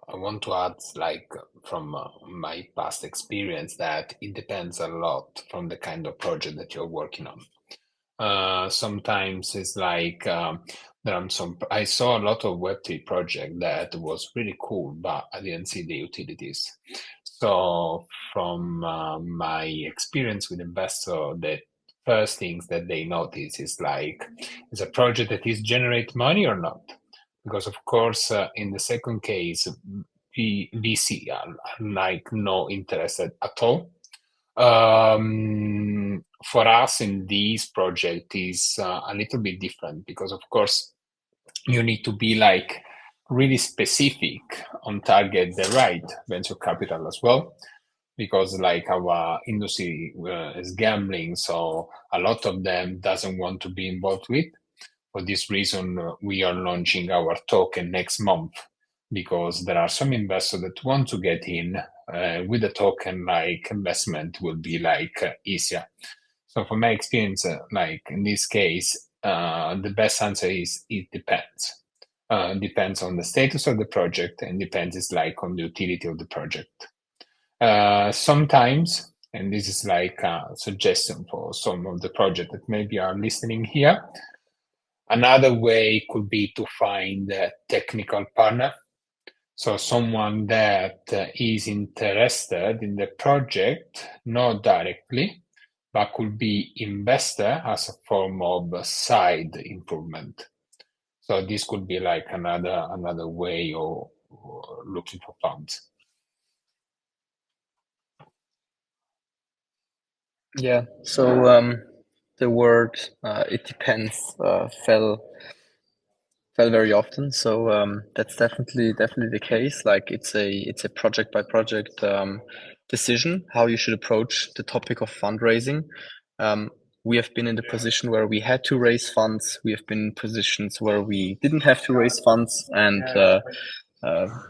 I want to add, like, from my past experience, that it depends a lot from the kind of project that you're working on. Sometimes it's like there are I saw a lot of Web3 project that was really cool, but I didn't see the utilities. So from my experience with investor, the first things that they notice is like, is a project that is generate money or not? Because of course, in the second case, VC are like no interested at all. For us in this project is a little bit different, because of course you need to be like really specific on target the right venture capital as well, because like our industry is gambling, so a lot of them doesn't want to be involved with. For this reason, we are launching our token next month, because there are some investors that want to get in with a token. Like investment will be like easier. So from my experience, like in this case, the best answer is it depends. Depends on the status of the project, and depends is like on the utility of the project. Sometimes, and this is like a suggestion for some of the projects that maybe are listening here, another way could be to find a technical partner. So someone that is interested in the project, not directly, but could be investor as a form of side improvement. So this could be like another way of looking for funds. Yeah. So the word "it depends" fell very often. So that's definitely the case. Like it's a project by project decision how you should approach the topic of fundraising. We have been in the position where we had to raise funds. We have been in positions where we didn't have to raise funds, and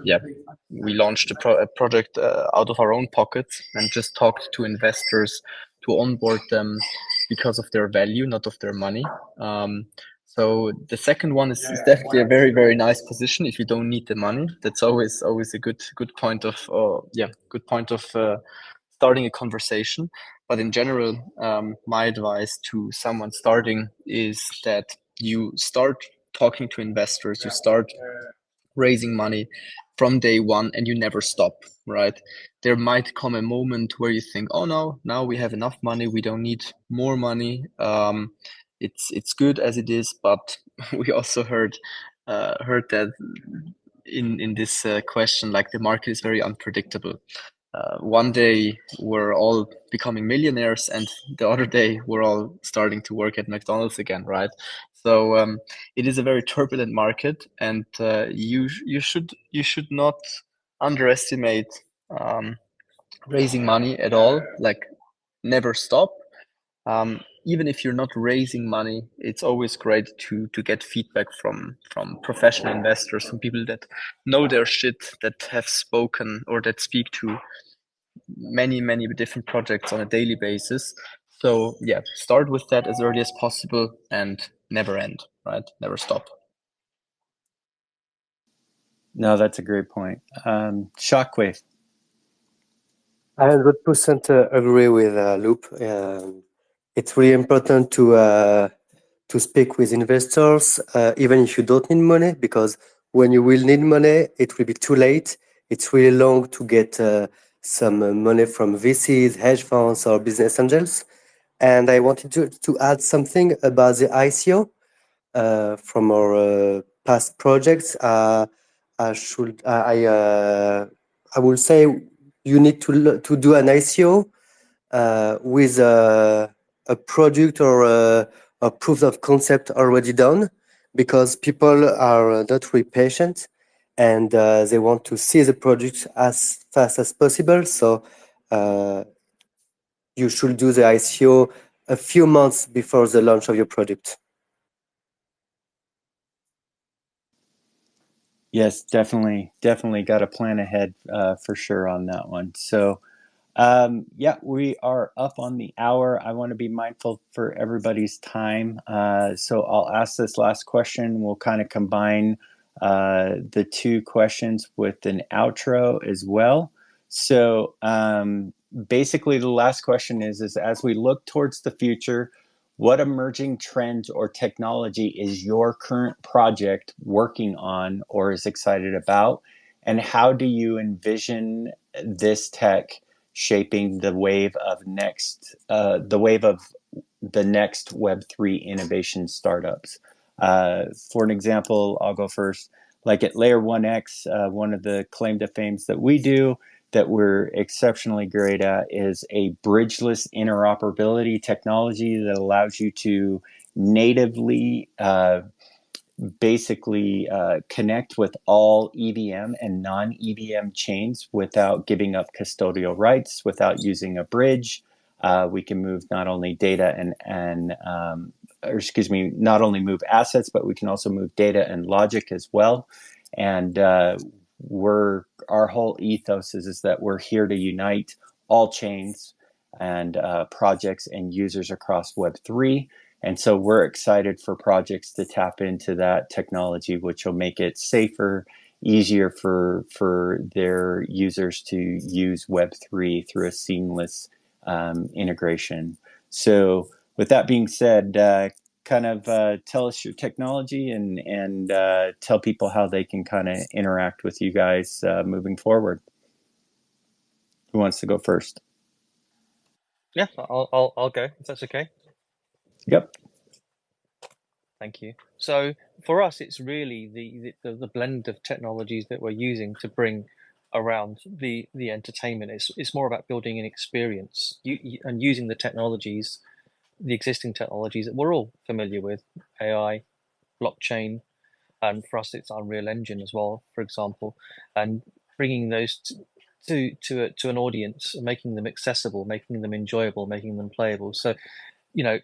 yeah, we launched a project out of our own pockets and just talked to investors to onboard them because of their value, not of their money. So the second one is definitely a very, very nice position if you don't need the money. That's always a good point of starting a conversation. But in general, my advice to someone starting is that you start talking to investors, you start raising money from day one, and you never stop, right? There might come a moment where you think, oh no, now we have enough money, we don't need more money. It's good as it is, but we also heard that in this question, like the market is very unpredictable. One day we're all becoming millionaires, and the other day we're all starting to work at McDonald's again, right? So it is a very turbulent market, and you should not underestimate raising money at all. Like never stop. Even if you're not raising money, it's always great to get feedback from professional investors, from people that know their shit, that have spoken or that speak to many different projects on a daily basis. So yeah, start with that as early as possible and never end, right? Never stop. No, that's a great point. Shockwave. I 100% agree with Loop. It's really important to speak with investors, even if you don't need money, because when you will need money, it will be too late. It's really long to get some money from VCs, hedge funds, or business angels. And I wanted to add something about the ICO from our past projects. I will say you need to do an ICO with a product or a proof of concept already done, because people are not really patient and they want to see the product as fast as possible. So you should do the ICO a few months before the launch of your product. Yes, definitely got to plan ahead for sure on that one. So yeah, we are up on the hour. I want to be mindful for everybody's time. So I'll ask this last question. We'll kind of combine the two questions with an outro as well. So basically the last question is as we look towards the future, what emerging trends or technology is your current project working on or is excited about? And how do you envision this tech shaping the wave of the next Web3 innovation startups? For an example, I'll go first. Like at Layer 1X, one of the claim to fames that we do that we're exceptionally great at is a bridgeless interoperability technology that allows you to natively basically connect with all EVM and non-EVM chains without giving up custodial rights, without using a bridge. We can move not only data not only move assets, but we can also move data and logic as well. And our whole ethos is that we're here to unite all chains and projects and users across Web3. And so we're excited for projects to tap into that technology, which will make it safer, easier for their users to use Web3 through a seamless integration. So with that being said, kind of tell us your technology and tell people how they can kind of interact with you guys moving forward. Who wants to go first? Yeah, I'll go if that's okay. Yep. Thank you. So for us, it's really the blend of technologies that we're using to bring around the entertainment. It's more about building an experience and using the technologies, the existing technologies that we're all familiar with, AI, blockchain, and for us it's Unreal Engine as well, for example, and bringing those to an audience, making them accessible, making them enjoyable, making them playable. So, you know,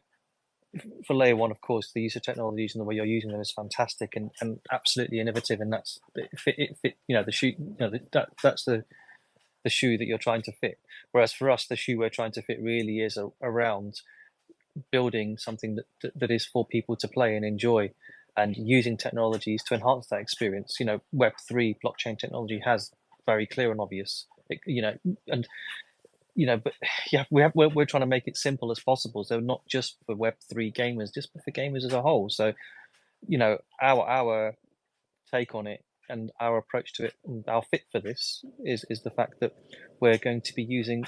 for layer one, of course, the use of technologies and the way you're using them is fantastic and absolutely innovative, and that's the shoe, that's the shoe that you're trying to fit. Whereas for us, the shoe we're trying to fit really is around building something that is for people to play and enjoy, and using technologies to enhance that experience. Web3 blockchain technology has very clear and obvious, but yeah, we're trying to make it simple as possible. So not just for Web3 gamers, just for gamers as a whole. So, our take on it and our approach to it and our fit for this is the fact that we're going to be using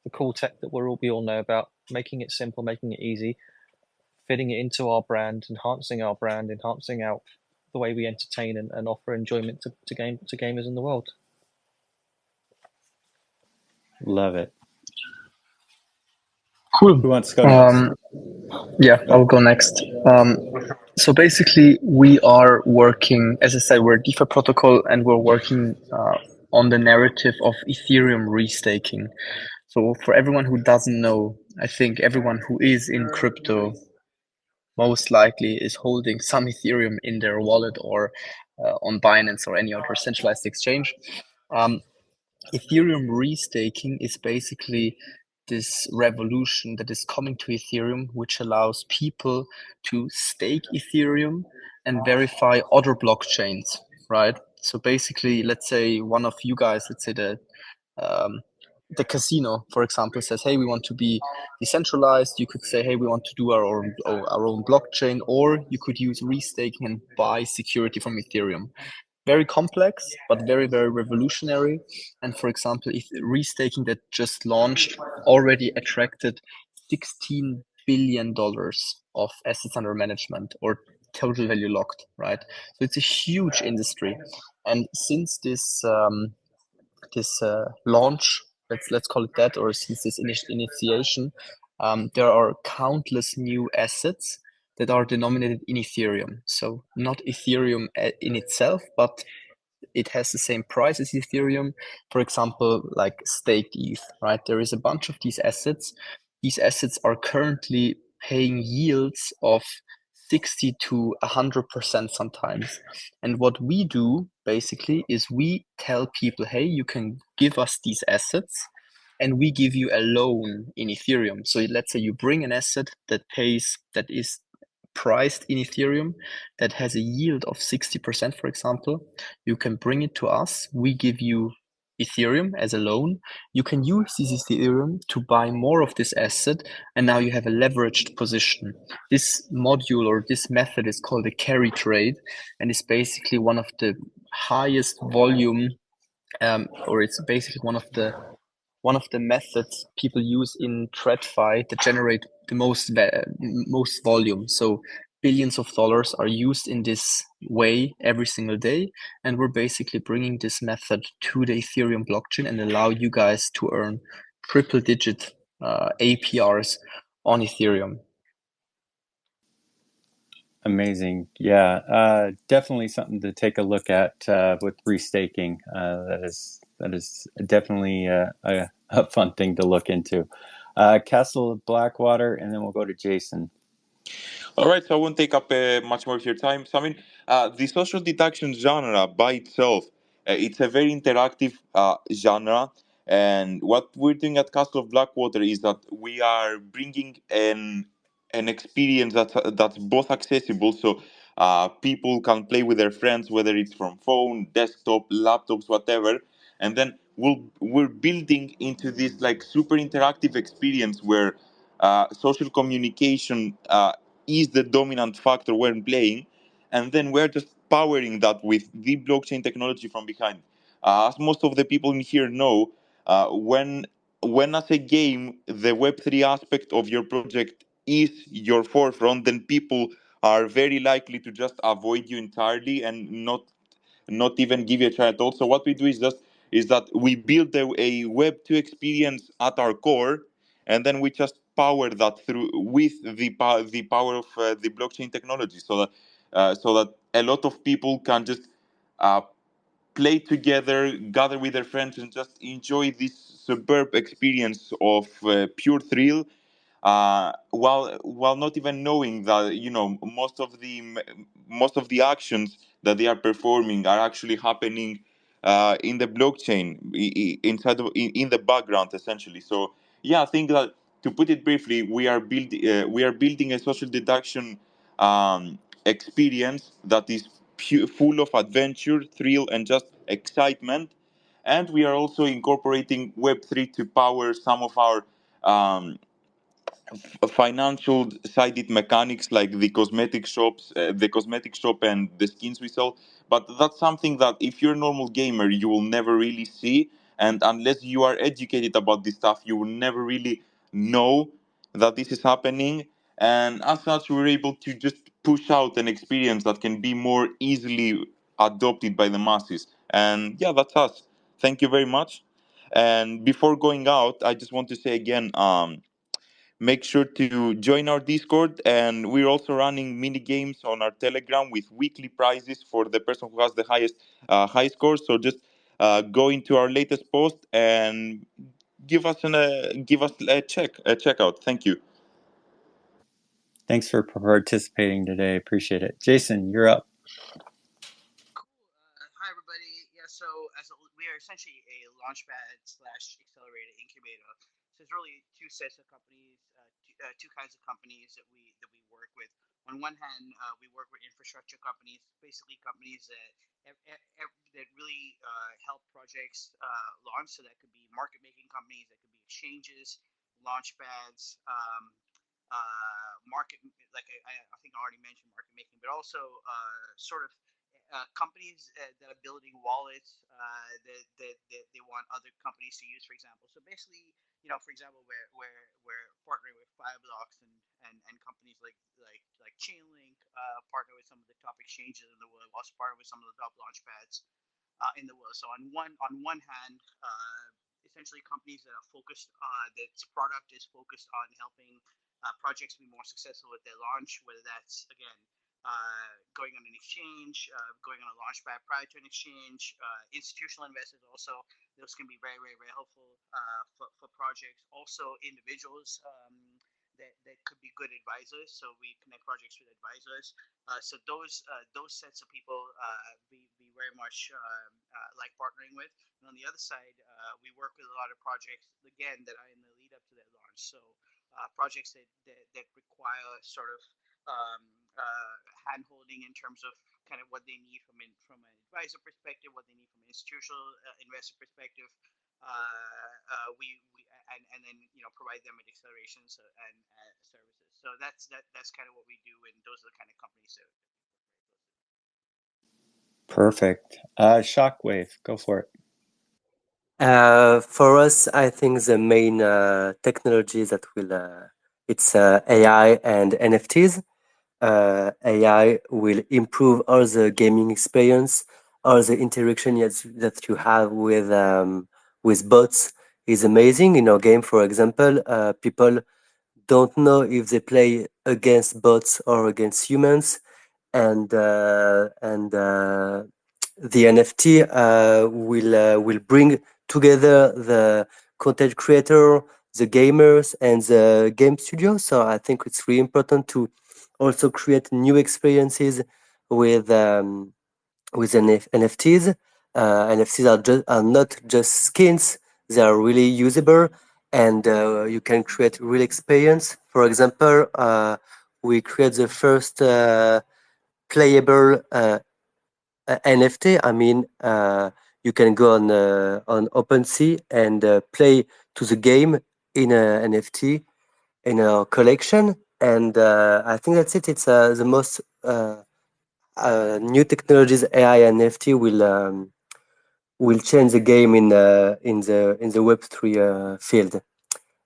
the cool tech that we all know about, making it simple, making it easy, fitting it into our brand, enhancing our brand, enhancing out the way we entertain and offer enjoyment to gamers in the world. Love it. Cool. Who wants to go next? Yeah, I'll go next. So basically, we are working, as I said, we're a DeFi protocol, and we're working on the narrative of Ethereum restaking. So for everyone who doesn't know, I think everyone who is in crypto most likely is holding some Ethereum in their wallet or on Binance or any other centralized exchange. Ethereum restaking is basically this revolution that is coming to Ethereum, which allows people to stake Ethereum and verify other blockchains, right? So basically, let's say one of you guys, let's say the casino, for example, says, hey, we want to be decentralized. You could say, hey, we want to do our own blockchain, or you could use restaking and buy security from Ethereum. Very complex, but very, very revolutionary. And for example, if restaking that just launched already attracted $16 billion of assets under management or total value locked, right? So it's a huge industry. And since this launch, let's call it that, or since this initiation, there are countless new assets that are denominated in Ethereum. So not Ethereum in itself, but it has the same price as Ethereum. For example, like staked ETH, right? There is a bunch of these assets. These assets are currently paying yields of 60 to 100% sometimes. And what we do basically is we tell people, hey, you can give us these assets and we give you a loan in Ethereum. So let's say you bring an asset that is priced in Ethereum that has a yield of 60%, for example. You can bring it to us. We give you Ethereum as a loan. You can use this Ethereum to buy more of this asset, and now you have a leveraged position. This module or this method is called a carry trade, and it's basically one of the highest volume, or it's basically one of the methods people use in TradFi to generate the most volume. So billions of dollars are used in this way every single day, and we're basically bringing this method to the Ethereum blockchain and allow you guys to earn triple-digit APRs on Ethereum. Amazing. Yeah, definitely something to take a look at with restaking. That is definitely a fun thing to look into. Castle of Blackwater, and then we'll go to Jason. All right, so I won't take up much more of your time. So, I mean, the social deduction genre by itself, it's a very interactive genre. And what we're doing at Castle of Blackwater is that we are bringing an experience that's both accessible. So people can play with their friends, whether it's from phone, desktop, laptops, whatever. And then we're building into this like super interactive experience where social communication is the dominant factor when playing, and then we're just powering that with the blockchain technology from behind. As most of the people in here know, when as a game the Web3 aspect of your project is your forefront, then people are very likely to just avoid you entirely and not even give you a try at all. So what we do is that we build a Web2 experience at our core, and then we just power that through with the power of the blockchain technology, so that a lot of people can just uh, play together, gather with their friends, and just enjoy this superb experience of pure thrill, while not even knowing that most of the actions that they are performing are actually happening in the blockchain, inside in the background, essentially. So yeah, I think that, to put it briefly, we are building a social deduction experience that is full of adventure, thrill, and just excitement. And we are also incorporating Web3 to power some of our financial sided mechanics, like the cosmetic shop and the skins we sell. But that's something that, if you're a normal gamer, you will never really see. And unless you are educated about this stuff, you will never really know that this is happening. And as such, we're able to just push out an experience that can be more easily adopted by the masses. And yeah, that's us. Thank you very much. And before going out, I just want to say again, make sure to join our Discord, and we're also running mini games on our Telegram with weekly prizes for the person who has the highest high score. So just go into our latest post and give us a checkout. Thank you. Thanks for participating today. Appreciate it. Jason, you're up. Hi, everybody. Yeah, so we are essentially a launchpad slash accelerator incubator. So there's really two sets of companies, two kinds of companies that we work with. On one hand, we work with infrastructure companies, basically companies that really help projects launch. So that could be market making companies, that could be exchanges, launchpads, market, like I think I already mentioned market making, but also sort of companies that are building wallets that they want other companies to use, for example. So basically, for example, we're partnering with Fireblocks and companies like Chainlink, partner with some of the top exchanges in the world, also partner with some of the top launchpads in the world. So on one hand, essentially companies that are focused, that product is focused on helping projects be more successful with their launch, whether that's again going on an exchange, going on a launchpad prior to an exchange. Institutional investors also, those can be very, very, very helpful for projects. Also, individuals that could be good advisors. So we connect projects with advisors. So those sets of people we very much like partnering with. And on the other side, we work with a lot of projects again that are in the lead up to their launch. So projects that require sort of hand holding in terms of kind of what they need from an advisor perspective, what they need from an institutional investor perspective. We and then provide them with accelerations and services. So that's kind of what we do, and those are the kind of companies that. Perfect. Shockwave, go for it. For us, I think the main technology that will it's AI and NFTs. AI will improve all the gaming experience, all the interaction that you have with bots is amazing. In our game, for example, people don't know if they play against bots or against humans, and the NFT will bring together the content creator, the gamers, and the game studio. So I think it's really important to also create new experiences with NFTs. NFTs are not just skins; they are really usable, and you can create real experience. For example, we create the first playable NFT. I mean, you can go on OpenSea and play to the game in a NFT in a collection, and I think that's it. It's the most new technologies, AI and NFT will change the game in the Web3 field.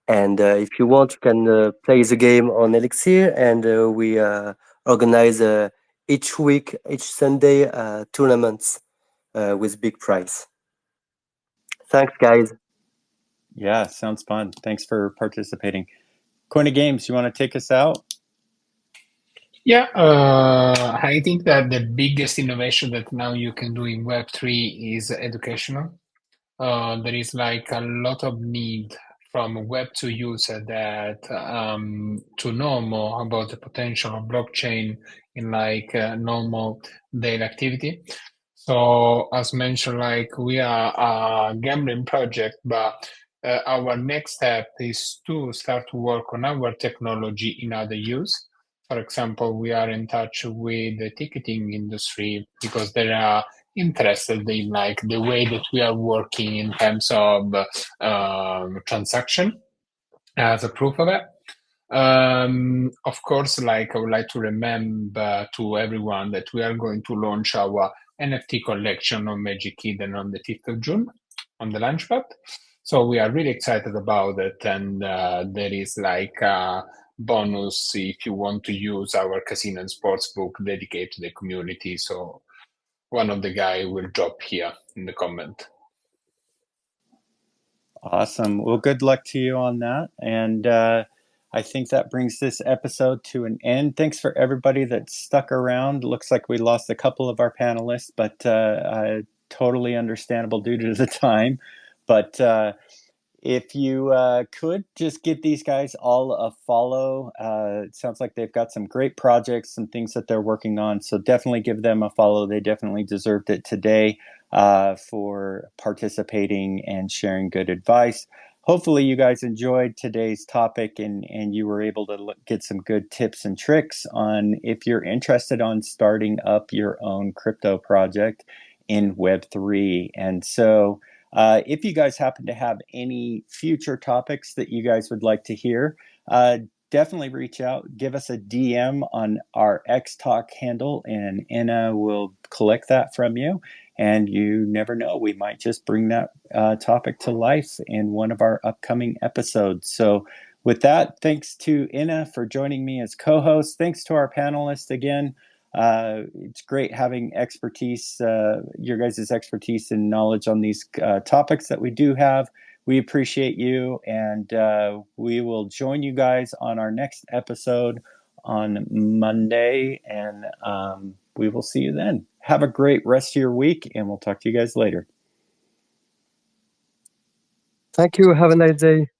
And if you want, you can play the game on Elixir, and we organize each week, each Sunday, tournaments with big prize. Thanks, guys. Yeah, sounds fun. Thanks for participating. Coin of Games, you want to take us out? Yeah, I think that the biggest innovation that now you can do in Web3 is educational. There is like a lot of need from Web2 user that to know more about the potential of blockchain in like normal daily activity. So as mentioned, like we are a gambling project, but our next step is to start to work on our technology in other use. For example, we are in touch with the ticketing industry because they are interested in like the way that we are working in terms of transaction as a proof of it. Of course, like I would like to remember to everyone that we are going to launch our NFT collection on Magic Eden on the 5th of June on the Launchpad. So we are really excited about it, and there is like a bonus if you want to use our casino and sports book dedicated to the community. So one of the guy will drop here in the comment. Awesome. Well, good luck to you on that. And I think that brings this episode to an end. Thanks for everybody that stuck around. Looks like we lost a couple of our panelists, but totally understandable due to the time. But if you could just give these guys all a follow. It sounds like they've got some great projects, some things that they're working on. So definitely give them a follow. They definitely deserved it today for participating and sharing good advice. Hopefully you guys enjoyed today's topic and you were able to get some good tips and tricks on if you're interested on starting up your own crypto project in Web3. And so if you guys happen to have any future topics that you guys would like to hear, definitely reach out, give us a DM on our XTalk handle, and Anna will collect that from you. And you never know, we might just bring that topic to life in one of our upcoming episodes. So with that, thanks to Inna for joining me as co-host. Thanks to our panelists again. It's great having expertise, your guys' expertise and knowledge on these topics that we do have. We appreciate you, and we will join you guys on our next episode on Monday, and we will see you then. Have a great rest of your week, and we'll talk to you guys later. Thank you. Have a nice day.